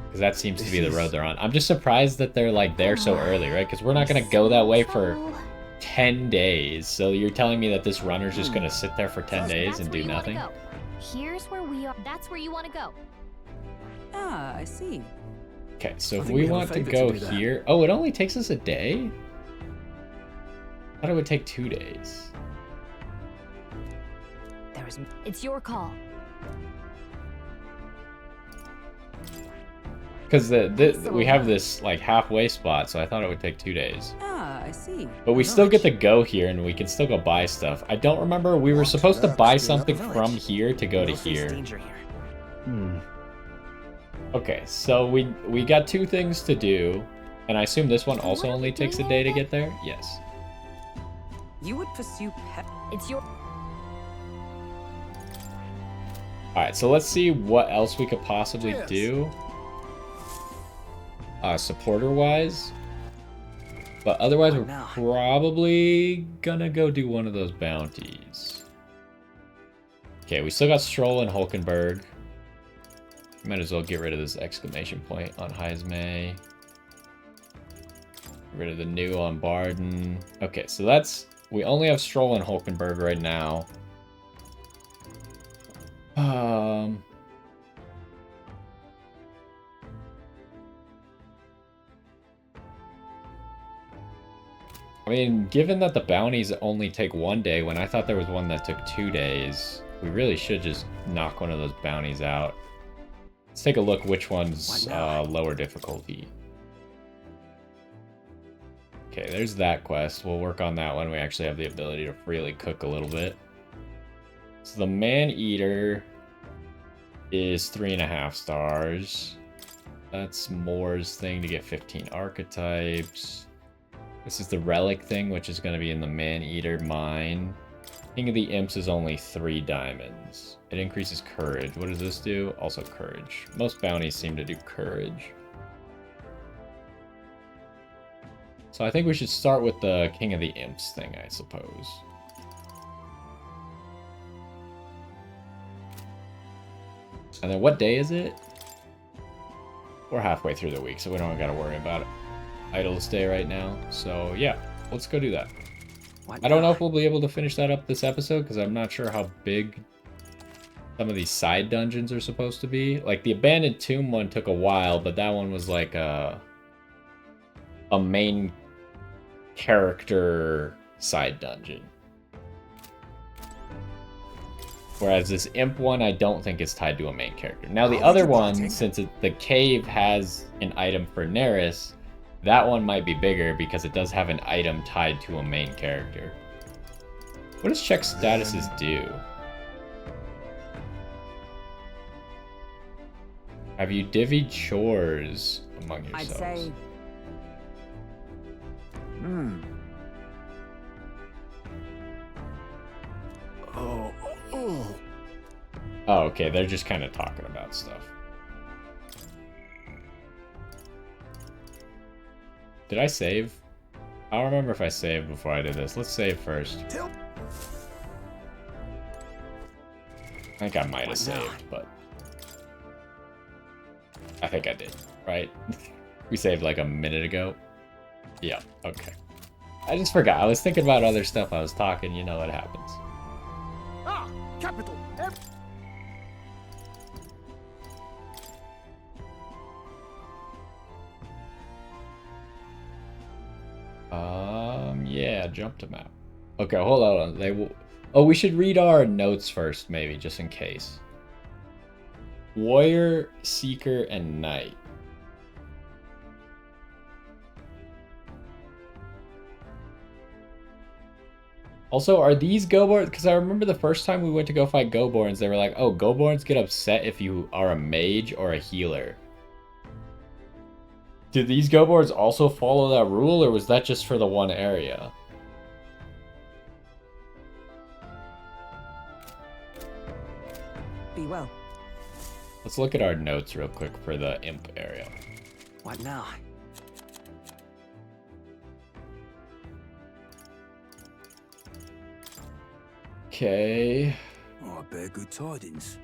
Because that seems to be the road they're on. I'm just surprised that they're like there so early, right? Because we're not going to go that way for 10 days. So you're telling me that this runner's just going to sit there for 10 days and do nothing? Here's where we are. That's where you want to go. Ah, I see. Okay, so I if think we we have a want to favor to go do that. here... Oh, it only takes us a day? I thought it would take 2 days. It's your call. Because we have this like halfway spot, so I thought it would take 2 days. Ah, I see. But we still get to go here, and we can still go buy stuff. I don't remember. We were supposed to buy something from here to go to here. Danger here. Okay, so we got 2 things to do, and I assume this one also only takes a day to get there? Yes. You would pursue It's your. Alright, so let's see what else we could possibly do. Supporter-wise. But otherwise, we're probably gonna go do one of those bounties. Okay, we still got Stroll and Hulkenberg. Might as well get rid of this exclamation point on Heisme. Get rid of the new on Barden. Okay, so that's... We only have Stroll and Hulkenberg right now. I mean, given that the bounties only take 1 day, when I thought there was one that took 2 days, we really should just knock one of those bounties out. Let's take a look which one's lower difficulty. Okay, there's that quest. We'll work on that one. We actually have the ability to freely cook a little bit. So the Man-Eater is 3.5 stars. That's Moore's thing to get 15 archetypes. This is the relic thing, which is going to be in the Man-Eater mine. King of the Imps is only 3 diamonds. It increases courage. What does this do? Also courage. Most bounties seem to do courage. So I think we should start with the King of the Imps thing, I suppose. And then what day is it? We're halfway through the week, so we don't gotta worry about it. Idle's Day right now. So yeah, let's go do that. I don't know if we'll be able to finish that up this episode, because I'm not sure how big some of these side dungeons are supposed to be. Like, the Abandoned Tomb one took a while, but that one was like a main character side dungeon. Whereas this Imp one, I don't think is tied to a main character. Now, the other one, since the cave has an item for Neris, that one might be bigger because it does have an item tied to a main character. What does check statuses do? Have you divvied chores among yourselves? I'd say... Oh, okay, they're just kind of talking about stuff. Did I save? I don't remember if I saved before I did this. Let's save first. I think I might have saved, but... I think I did, right? We saved like a minute ago. Yeah, okay. I just forgot. I was thinking about other stuff. I was talking, you know what happens. Ah, capital. Yeah, jump to map. Okay, hold on. They will... Oh, we should read our notes first, maybe, just in case. Warrior, Seeker, and Knight. Also, are these Goborns? Because I remember the first time we went to go fight Goborns, they were like, oh, Goborns get upset if you are a mage or a healer. Did these Goborns also follow that rule, or was that just for the one area? Be well. Let's look at our notes real quick for the Imp area. What now? Okay. Oh, I bear good tidings.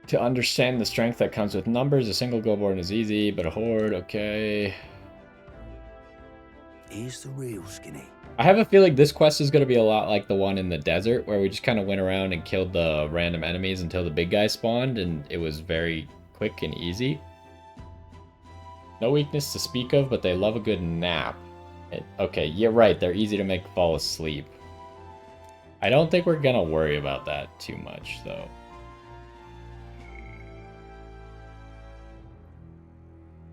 To understand the strength that comes with numbers, a single Goborn is easy, but a horde, okay. Here's the real skinny. I have a feeling this quest is going to be a lot like the one in the desert, where we just kind of went around and killed the random enemies until the big guy spawned, and it was very quick and easy. No weakness to speak of, but they love a good nap. Okay, yeah, right, they're easy to make fall asleep. I don't think we're going to worry about that too much, though.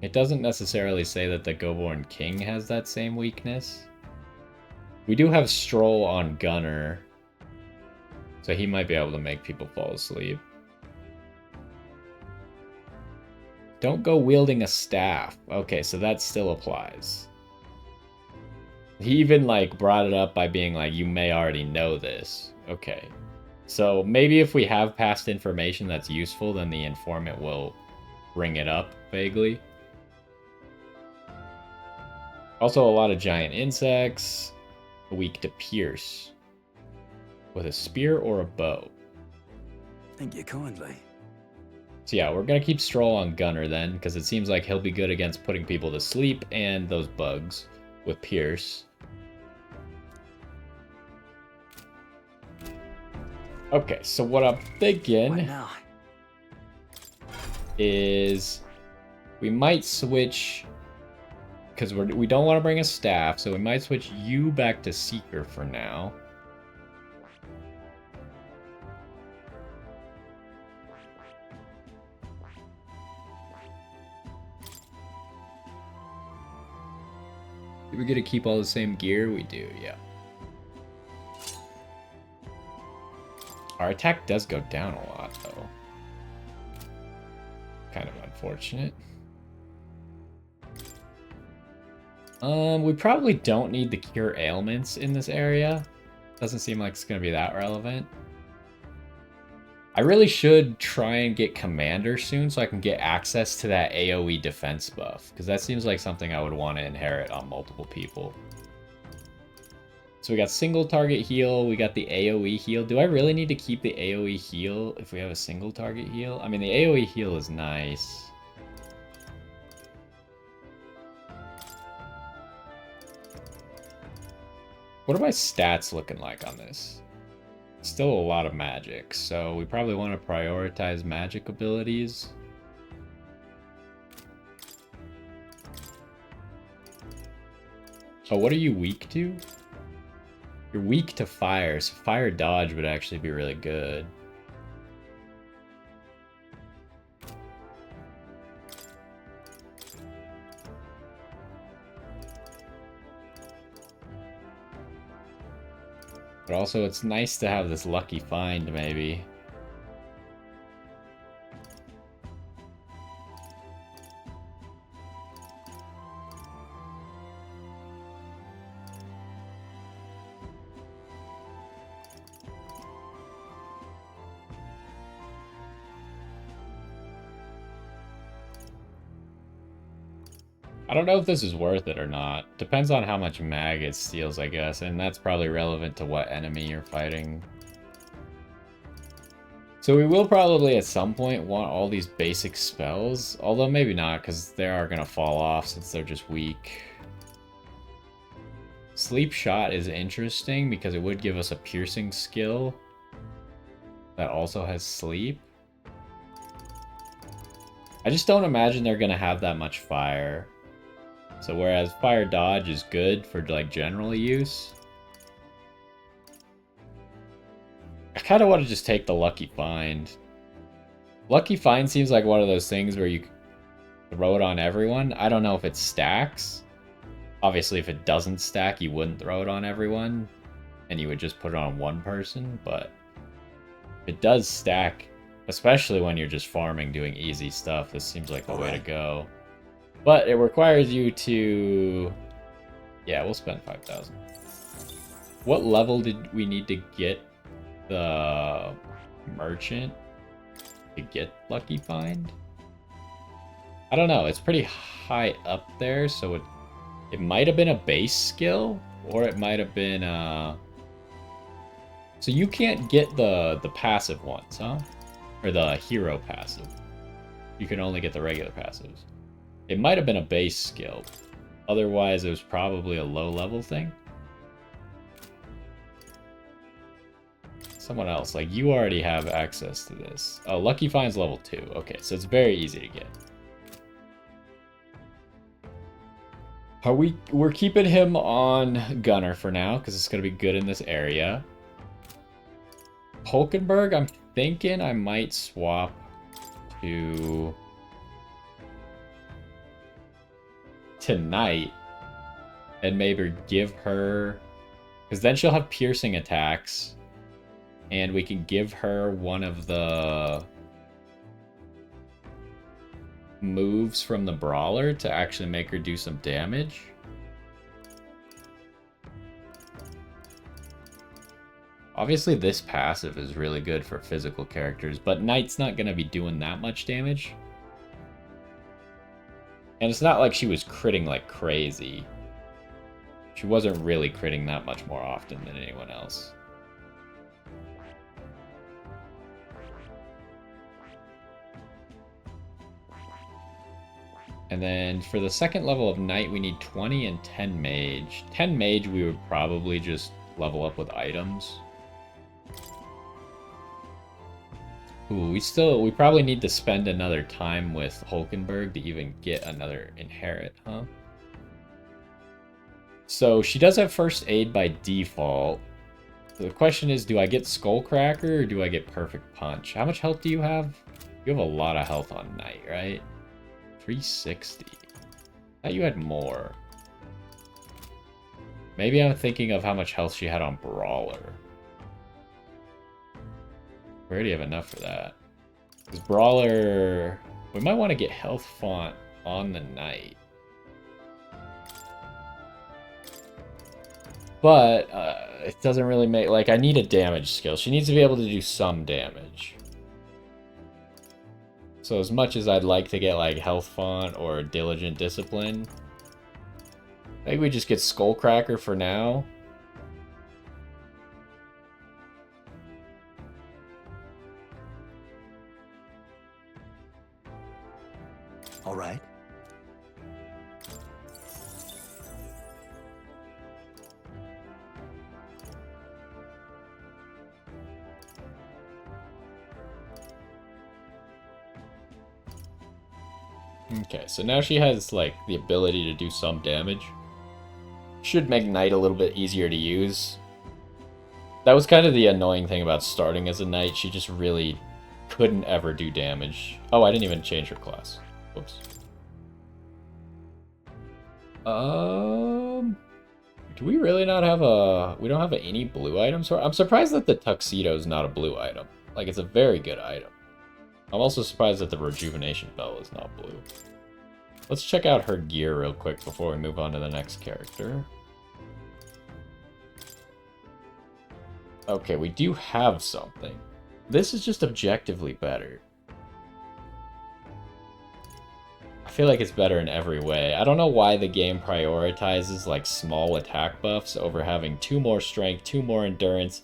It doesn't necessarily say that the Goborn King has that same weakness. We do have Stroll on Gunner, so he might be able to make people fall asleep. Don't go wielding a staff. Okay, so that still applies. He even, like, brought it up by being like, you may already know this. Okay. So maybe if we have past information that's useful, then the informant will bring it up vaguely. Also, a lot of giant insects. Weak to pierce. With a spear or a bow. Thank you kindly. So yeah, we're going to keep Stroll on Gunner then, because it seems like he'll be good against putting people to sleep and those bugs with pierce. Okay, so what I'm thinking is we might switch... Because we don't want to bring a staff, so we might switch you back to Seeker for now. Do we get to keep all the same gear? We do, yeah. Our attack does go down a lot, though. Kind of unfortunate. We probably don't need the cure ailments in this area. Doesn't seem like it's going to be that relevant. I really should try and get Commander soon so I can get access to that AoE defense buff, because that seems like something I would want to inherit on multiple people. So we got single target heal, we got the AoE heal. Do I really need to keep the AoE heal if we have a single target heal? I mean, the AoE heal is nice. What are my stats looking like on this? Still a lot of magic, so we probably want to prioritize magic abilities. Oh, what are you weak to? You're weak to fire, so fire dodge would actually be really good. But also, it's nice to have this lucky find, maybe. I don't know if this is worth it or not. Depends on how much mag it steals, I guess, and that's probably relevant to what enemy you're fighting. So we will probably at some point want all these basic spells, although maybe not, because they are going to fall off since they're just weak. Sleep Shot is interesting because it would give us a piercing skill that also has sleep. I just don't imagine they're going to have that much fire. So whereas fire dodge is good for like general use, I kind of want to just take the lucky find. Lucky find seems like one of those things where you throw it on everyone. I don't know if it stacks. Obviously, if it doesn't stack, you wouldn't throw it on everyone, and you would just put it on one person. But if it does stack, especially when you're just farming, doing easy stuff, this seems like the way to go. But it requires you to... Yeah, we'll spend 5,000. What level did we need to get the merchant to get Lucky Find? I don't know. It's pretty high up there, so it might have been a base skill, or it might have been... So you can't get the passive ones, huh? Or the hero passive. You can only get the regular passives. It might have been a base skill. Otherwise, it was probably a low-level thing. Someone else, like you already have access to this. Oh, Lucky Find's level 2. Okay, so it's very easy to get. We're keeping him on Gunner for now, because it's going to be good in this area. Hulkenberg, I'm thinking I might swap to Knight and maybe give her, because then she'll have piercing attacks, and we can give her one of the moves from the brawler to actually make her do some damage. Obviously this passive is really good for physical characters, but Knight's not going to be doing that much damage. And it's not like she was critting like crazy. She wasn't really critting that much more often than anyone else. And then for the second level of Knight, we need 20 and 10 Mage. 10 Mage we would probably just level up with items. Ooh, we probably need to spend another time with Hulkenberg to even get another inherit, huh? So she does have first aid by default. So the question is, do I get Skullcracker or do I get Perfect Punch? How much health do you have? You have a lot of health on Knight, right? 360. I thought you had more. Maybe I'm thinking of how much health she had on Brawler. We already have enough for that. Because Brawler... We might want to get Health Font on the Knight. But it doesn't really make... Like, I need a damage skill. She needs to be able to do some damage. So as much as I'd like to get, like, Health Font or Diligent Discipline, I think we just get Skullcracker for now. All right. Okay, so now she has, like, the ability to do some damage. Should make Knight a little bit easier to use. That was kind of the annoying thing about starting as a Knight. She just really couldn't ever do damage. Oh, I didn't even change her class. Whoops. Do we really not have a... We don't have any blue items? I'm surprised that the Tuxedo is not a blue item. Like, it's a very good item. I'm also surprised that the Rejuvenation Bell is not blue. Let's check out her gear real quick before we move on to the next character. Okay, we do have something. This is just objectively better. I feel like it's better in every way. I don't know why the game prioritizes like small attack buffs over having 2 more strength, 2 more endurance,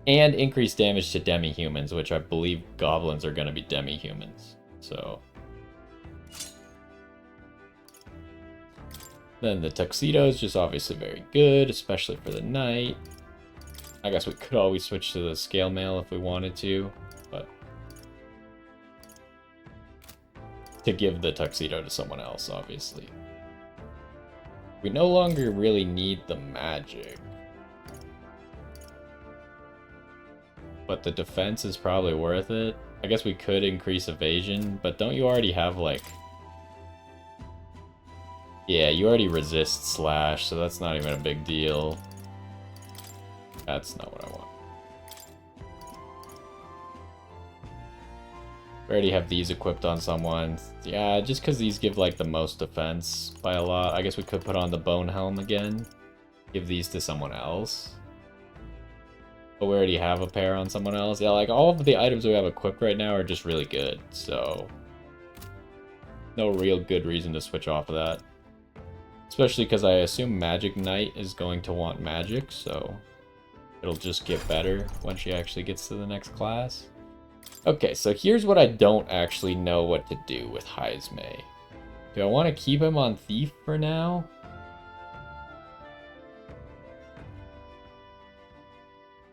and increased damage to demi-humans, which I believe goblins are going to be demi-humans. So then the Tuxedo is just obviously very good, especially for the Knight. I guess we could always switch to the Scale Mail if we wanted to, but to give the Tuxedo to someone else, obviously. We no longer really need the magic. But the defense is probably worth it. I guess we could increase evasion, but don't you already have, like... Yeah, you already resist slash, so that's not even a big deal. That's not what I want. We already have these equipped on someone. Yeah, just because these give, like, the most defense by a lot. I guess we could put on the Bone Helm again. Give these to someone else. But we already have a pair on someone else. Yeah, like, all of the items we have equipped right now are just really good, so... No real good reason to switch off of that. Especially because I assume Magic Knight is going to want magic, so... It'll just get better when she actually gets to the next class. Okay, so here's what I don't actually know what to do with Heismay. Do I want to keep him on Thief for now?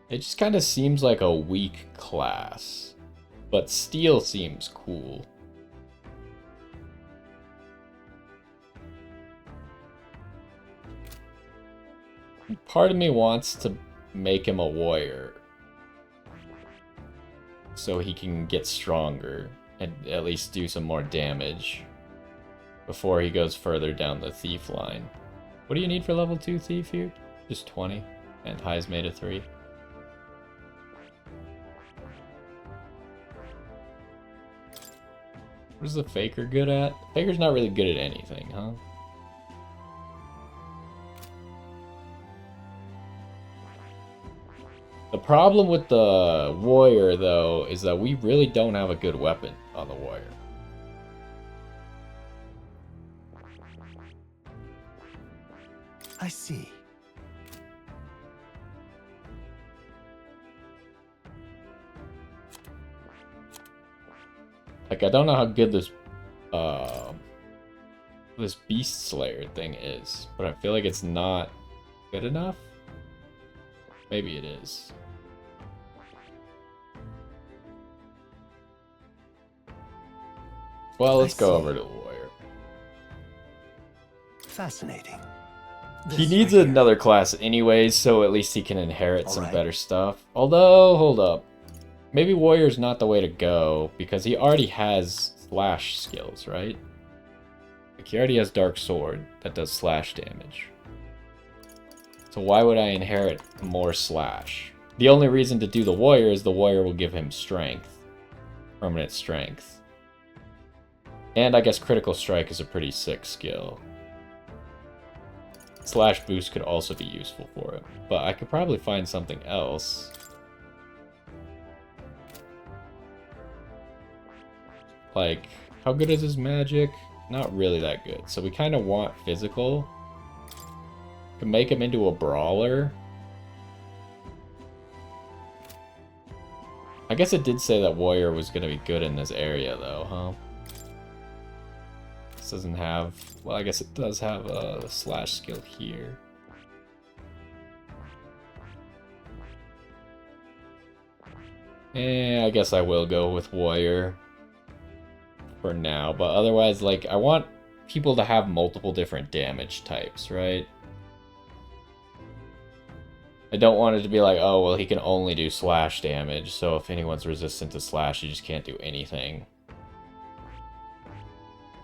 It just kind of seems like a weak class. But Steel seems cool. Part of me wants to make him a warrior. So he can get stronger and at least do some more damage before he goes further down the Thief line. What do you need for level 2 Thief here? Just 20 and Heismay to 3. What is the Faker good at? Faker's not really good at anything, huh? The problem with the warrior, though, is that we really don't have a good weapon on the warrior. I see. Like, I don't know how good this this Beast Slayer thing is, but I feel like it's not good enough. Maybe it is. Well, let's go over to the warrior. Fascinating. He needs another class anyways, so at least he can inherit some better stuff. Although, hold up. Maybe warrior's not the way to go, because he already has slash skills, right? Like, he already has Dark Sword that does slash damage. So why would I inherit more slash? The only reason to do the warrior is the warrior will give him strength. Permanent strength. And I guess critical strike is a pretty sick skill. Slash boost could also be useful for it, but I could probably find something else. Like, how good is his magic? Not really that good. So we kind of want physical. Can make him into a brawler. I guess it did say that warrior was going to be good in this area though, huh? This doesn't have... Well, I guess it does have a slash skill here. I guess I will go with warrior for now, but otherwise, like, I want people to have multiple different damage types, right? I don't want it to be like, oh, well, he can only do slash damage, so if anyone's resistant to slash, you just can't do anything.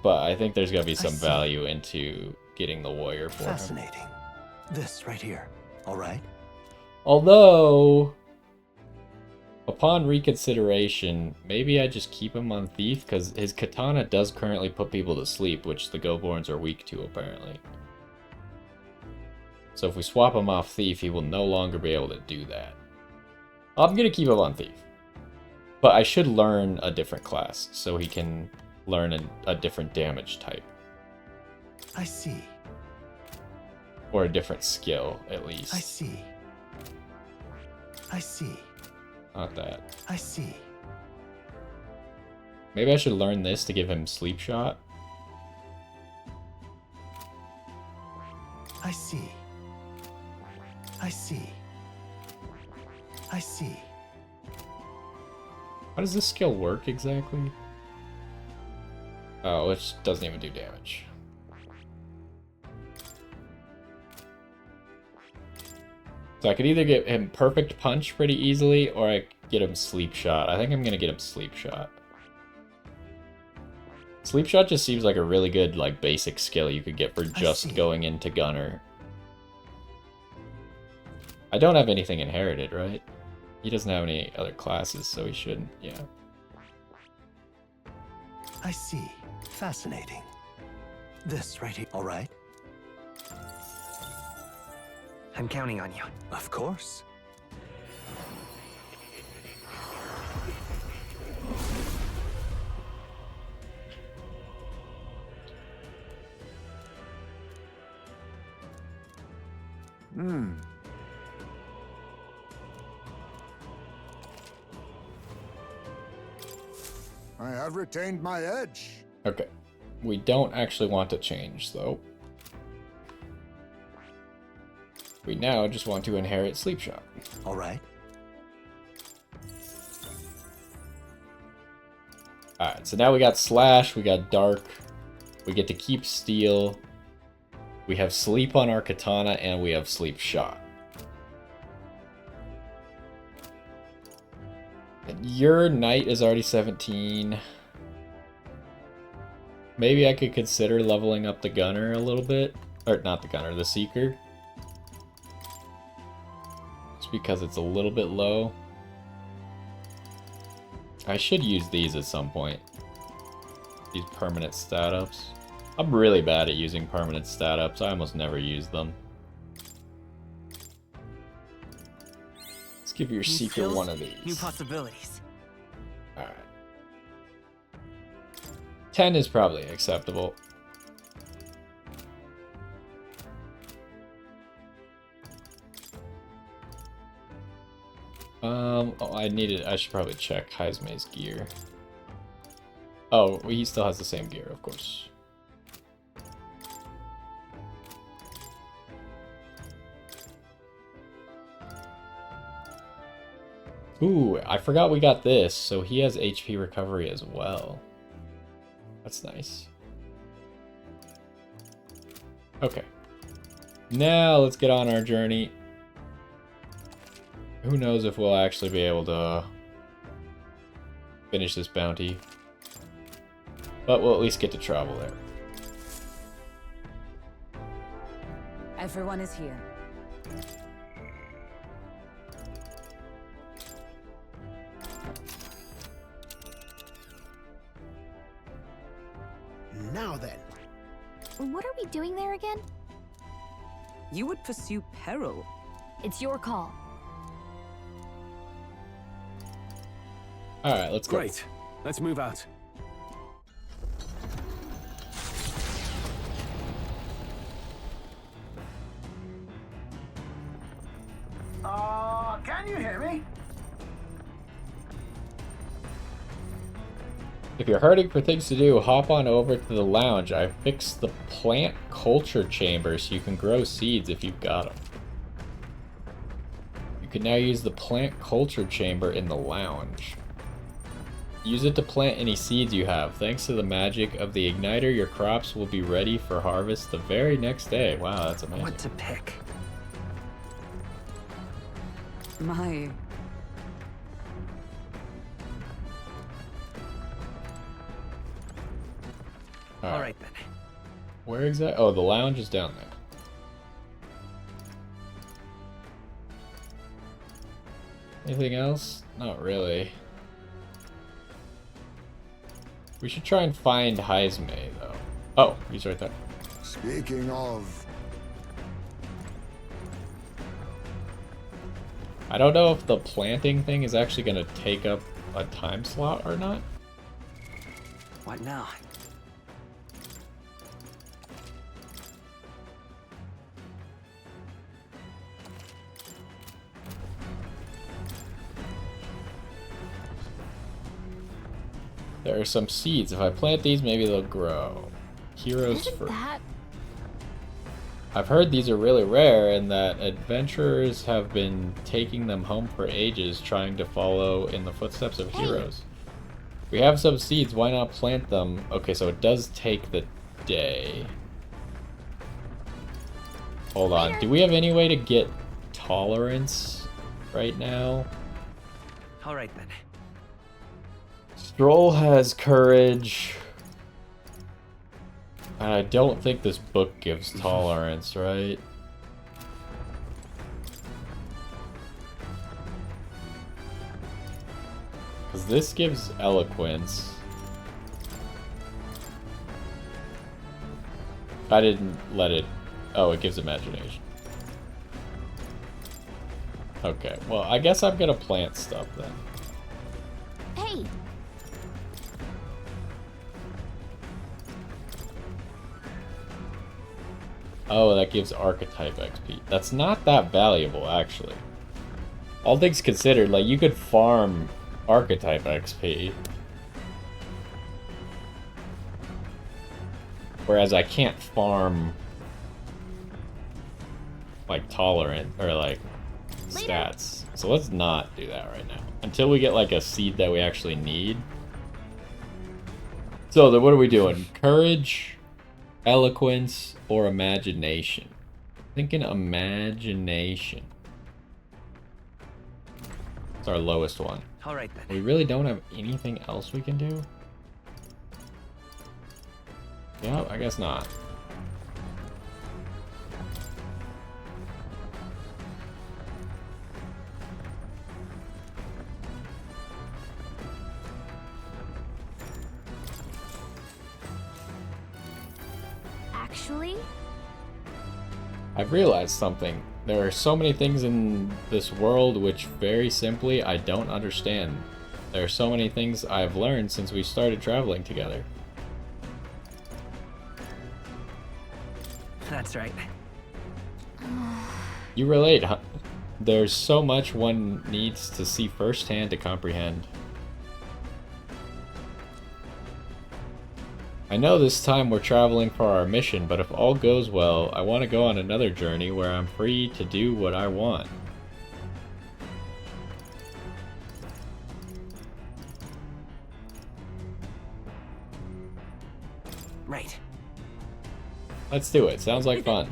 But I think there's gonna be some value into getting the warrior for him. Fascinating. This right here. All right. Although, upon reconsideration, maybe I just keep him on Thief, because his katana does currently put people to sleep, which the Goborns are weak to, apparently. So if we swap him off Thief, he will no longer be able to do that. I'm going to keep him on Thief. But I should learn a different class, so he can learn a different damage type. I see. Or a different skill, at least. I see. I see. Not that. I see. Maybe I should learn this to give him Sleep Shot. I see. I see. I see. How does this skill work exactly? Oh, it doesn't even do damage. So I could either get him Perfect Punch pretty easily, or I could get him Sleep Shot. I think I'm gonna get him Sleep Shot. Sleep Shot just seems like a really good, like, basic skill you could get for just going into Gunner. I don't have anything inherited, right? He doesn't have any other classes, so he shouldn't, yeah. I see. Fascinating. This right here. All right. I'm counting on you. Of course. I have retained my edge. Okay. We don't actually want to change, though. We now just want to inherit Sleep Shot. All right. Alright, so now we got Slash, we got Dark, we get to keep Steel, we have Sleep on our Katana, and we have Sleep Shot. And your Knight is already 17. Maybe I could consider leveling up the Gunner a little bit. Or, not the Gunner, the Seeker. Just because it's a little bit low. I should use these at some point. These permanent stat ups. I'm really bad at using permanent stat ups. I almost never use them. Let's give your Seeker one of these. New possibilities. Alright. 10 is probably acceptable. Oh, I should probably check Heismay's gear. Oh, he still has the same gear, of course. Ooh, I forgot we got this, so he has HP recovery as well. That's nice. Okay. Now let's get on our journey. Who knows if we'll actually be able to finish this bounty. But we'll at least get to travel there. Everyone is here. Now then. What are we doing there again? You would pursue peril. It's your call. Alright, let's go. Great. Let's move out. Can you hear me? If you're hurting for things to do, hop on over to the lounge. I fixed the plant culture chamber so you can grow seeds if you've got them. You can now use the plant culture chamber in the lounge. Use it to plant any seeds you have. Thanks to the magic of the igniter, your crops will be ready for harvest the very next day. Wow, that's amazing. What to pick? My... All right then. Where exactly? Oh, the lounge is down there. Anything else? Not really. We should try and find Heisme, though. Oh, he's right there. Speaking of... I don't know if the planting thing is actually going to take up a time slot or not. What now? There are some seeds. If I plant these, maybe they'll grow. Heroes Isn't first. that... I've heard these are really rare and that adventurers have been taking them home for ages, trying to follow in the footsteps of heroes. We have some seeds, why not plant them? Okay, so it does take the day. Hold on, do we have any way to get tolerance right now? All right then. Stroll has courage. And I don't think this book gives tolerance, right? Because this gives eloquence. I didn't let it... Oh, it gives imagination. Okay, well, I guess I'm gonna plant stuff then. Hey! Oh, that gives archetype XP. That's not that valuable, actually. All things considered, like, you could farm archetype XP. Whereas I can't farm, like, tolerant, or, like, stats. So let's not do that right now. Until we get, like, a seed that we actually need. So, then what are we doing? Courage, eloquence, or imagination? Thinking imagination. It's our lowest one. All right then. We really don't have anything else we can do? Yeah, I guess not. Actually? I've realized something. There are so many things in this world which, very simply, I don't understand. There are so many things I've learned since we started traveling together. That's right. You relate, huh? There's so much one needs to see firsthand to comprehend. I know this time we're traveling for our mission, but if all goes well, I want to go on another journey where I'm free to do what I want. Right. Let's do it. Sounds like fun.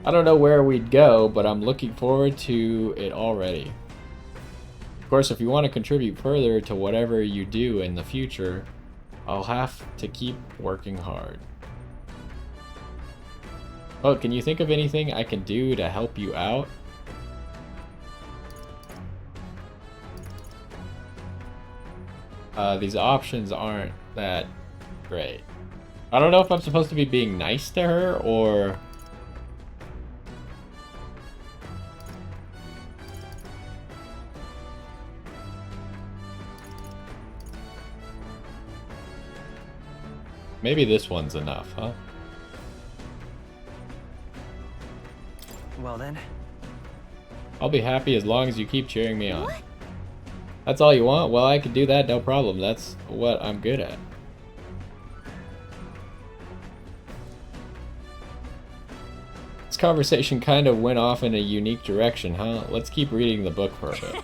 I don't know where we'd go, but I'm looking forward to it already. Of course, if you want to contribute further to whatever you do in the future, I'll have to keep working hard. Oh, can you think of anything I can do to help you out? These options aren't that great. I don't know if I'm supposed to be being nice to her or Maybe this one's enough, huh? Well then. I'll be happy as long as you keep cheering me on. That's all you want? Well, I can do that, no problem. That's what I'm good at. This conversation kind of went off in a unique direction, huh? Let's keep reading the book for a bit.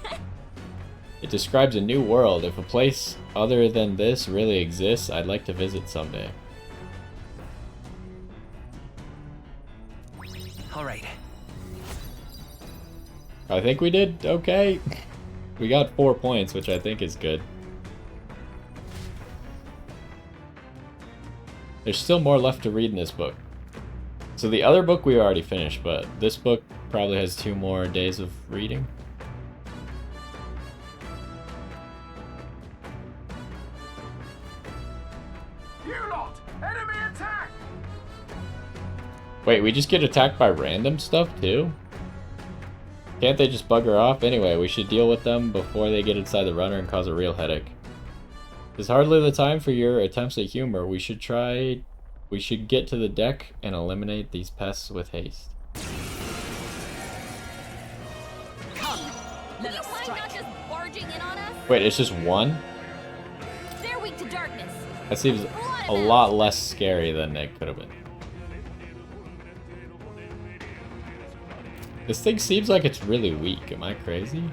It describes a new world. If a place other than this really exists, I'd like to visit someday. All right. I think we did okay. We got 4 points, which I think is good. There's still more left to read in this book. So the other book we already finished, but this book probably has 2 more days of reading. You lot! Enemy attack! Wait, we just get attacked by random stuff too? Can't they just bugger off? Anyway, we should deal with them before they get inside the runner and cause a real headache. There's hardly the time for your attempts at humor. We should get to the deck and eliminate these pests with haste. Come, let us strike. Not just barging in on us? Wait, it's just one? They're weak to darkness. That seems a lot less scary than it could have been. This thing seems like it's really weak. Am I crazy?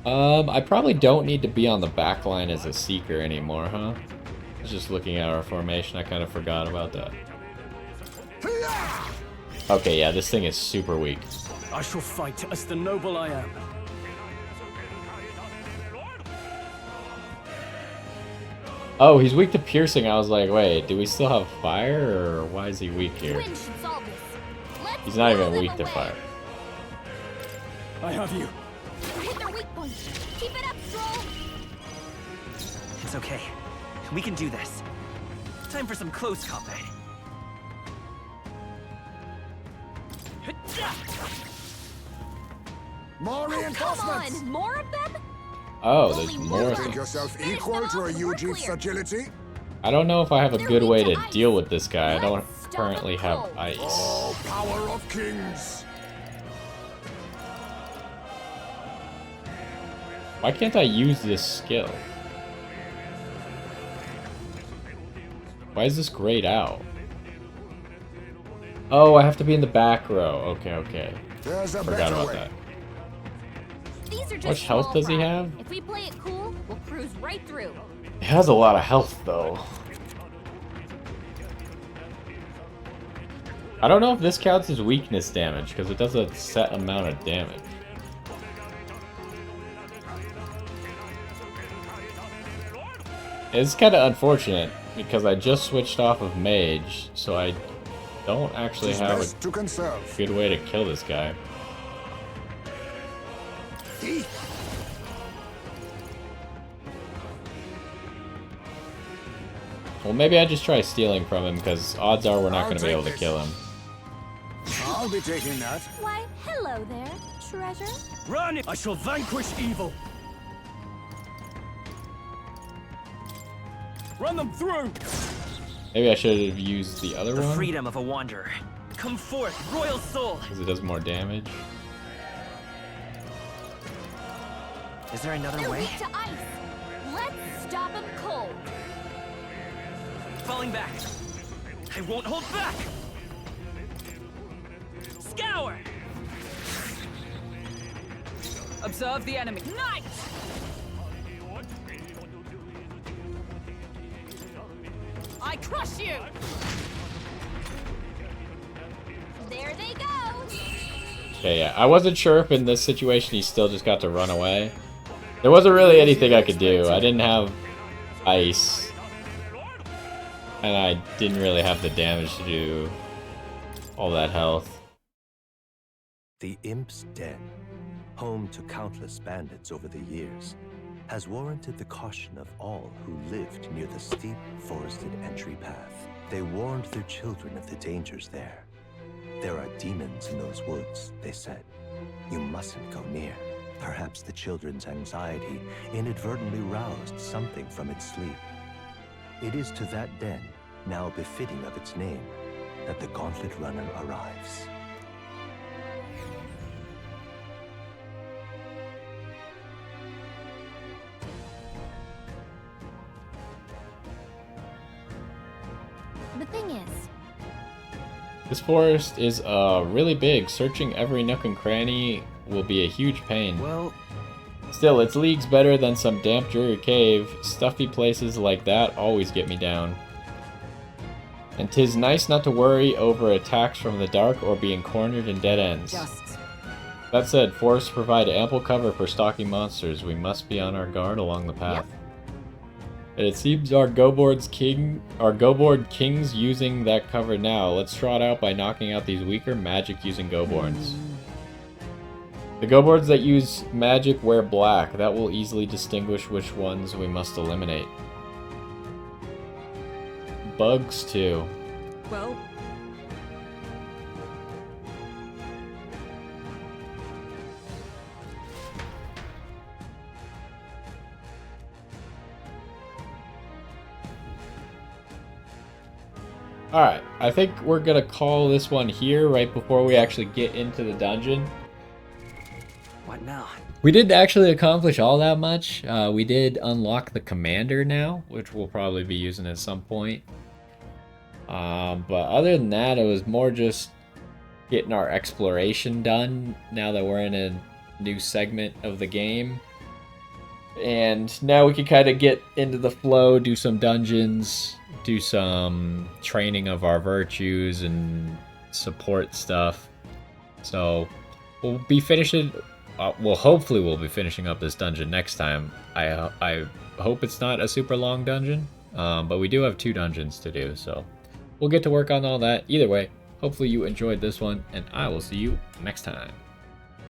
I probably don't need to be on the back line as a seeker anymore, huh? I was just looking at our formation. I kind of forgot about that. Okay, yeah, this thing is super weak. I shall fight as the noble I am. Oh, he's weak to piercing. I was like, wait, do we still have fire, or why is he weak here? He's not even weak to fire. I have you. Hit their weak point. Keep it up, Stroll. It's okay. We can do this. Time for some close combat. More reinforcements! Come on, more of them? Oh, there's more. Think yourself equal to a Eugene's agility? I don't know if I have a good way to deal with this guy. I don't currently have ice. Oh, power of kings! Why can't I use this skill? Why is this grayed out? Oh, I have to be in the back row. Okay, okay. Forgot about that. These are just How much health does he have? If we play it cool, we'll cruise right through. He has a lot of health, though. I don't know if this counts as weakness damage, because it does a set amount of damage. It's kind of unfortunate, because I just switched off of mage, so I don't actually have a good way to kill this guy. Well, maybe I just try stealing from him, because odds are we're not going to be able to kill him. I'll be taking that. Why, hello there, treasure. Run! I shall vanquish evil. Run them through! Maybe I should have used the other one? The freedom of a wanderer. Come forth, royal soul! Because it does more damage. Is there another They're way? weak to ice. Let's stop them cold. Falling back. I won't hold back! Scour! Observe the enemy. Night! I crush you! There they go! Okay, yeah. I wasn't sure if in this situation he still just got to run away. There wasn't really anything I could do. I didn't have ice. And I didn't really have the damage to do all that health. The Imp's Den, home to countless bandits over the years, has warranted the caution of all who lived near the steep, forested entry path. They warned their children of the dangers there. There are demons in those woods, they said. You mustn't go near. Perhaps the children's anxiety inadvertently roused something from its sleep. It is to that den, now befitting of its name, that the Gauntlet Runner arrives. The thing is, This forest is really big. Searching every nook and cranny will be a huge pain. Well, Still, it's leagues better than some damp, dreary cave. Stuffy places like that always get me down. And 'tis nice not to worry over attacks from the dark or being cornered in dead ends. Just That said, forests provide ample cover for stalking monsters. We must be on our guard along the path. And it seems our Go-Board King's using that cover now. Let's trot out by knocking out these weaker magic using Go-Boards. The Go-Boards that use magic wear black. That will easily distinguish which ones we must eliminate. Bugs too. well, Alright, I think we're gonna call this one here right before we actually get into the dungeon. what now? We didn't actually accomplish all that much. We did unlock the commander now, which we'll probably be using at some point. But other than that, it was more just getting our exploration done now that we're in a new segment of the game. And now we can kind of get into the flow, do some dungeons, do some training of our virtues and support stuff. So we'll be finishing... well, hopefully we'll be finishing up this dungeon next time. I hope it's not a super long dungeon, but we do have 2 dungeons to do, so we'll get to work on all that. Either way, hopefully you enjoyed this one, and I will see you next time.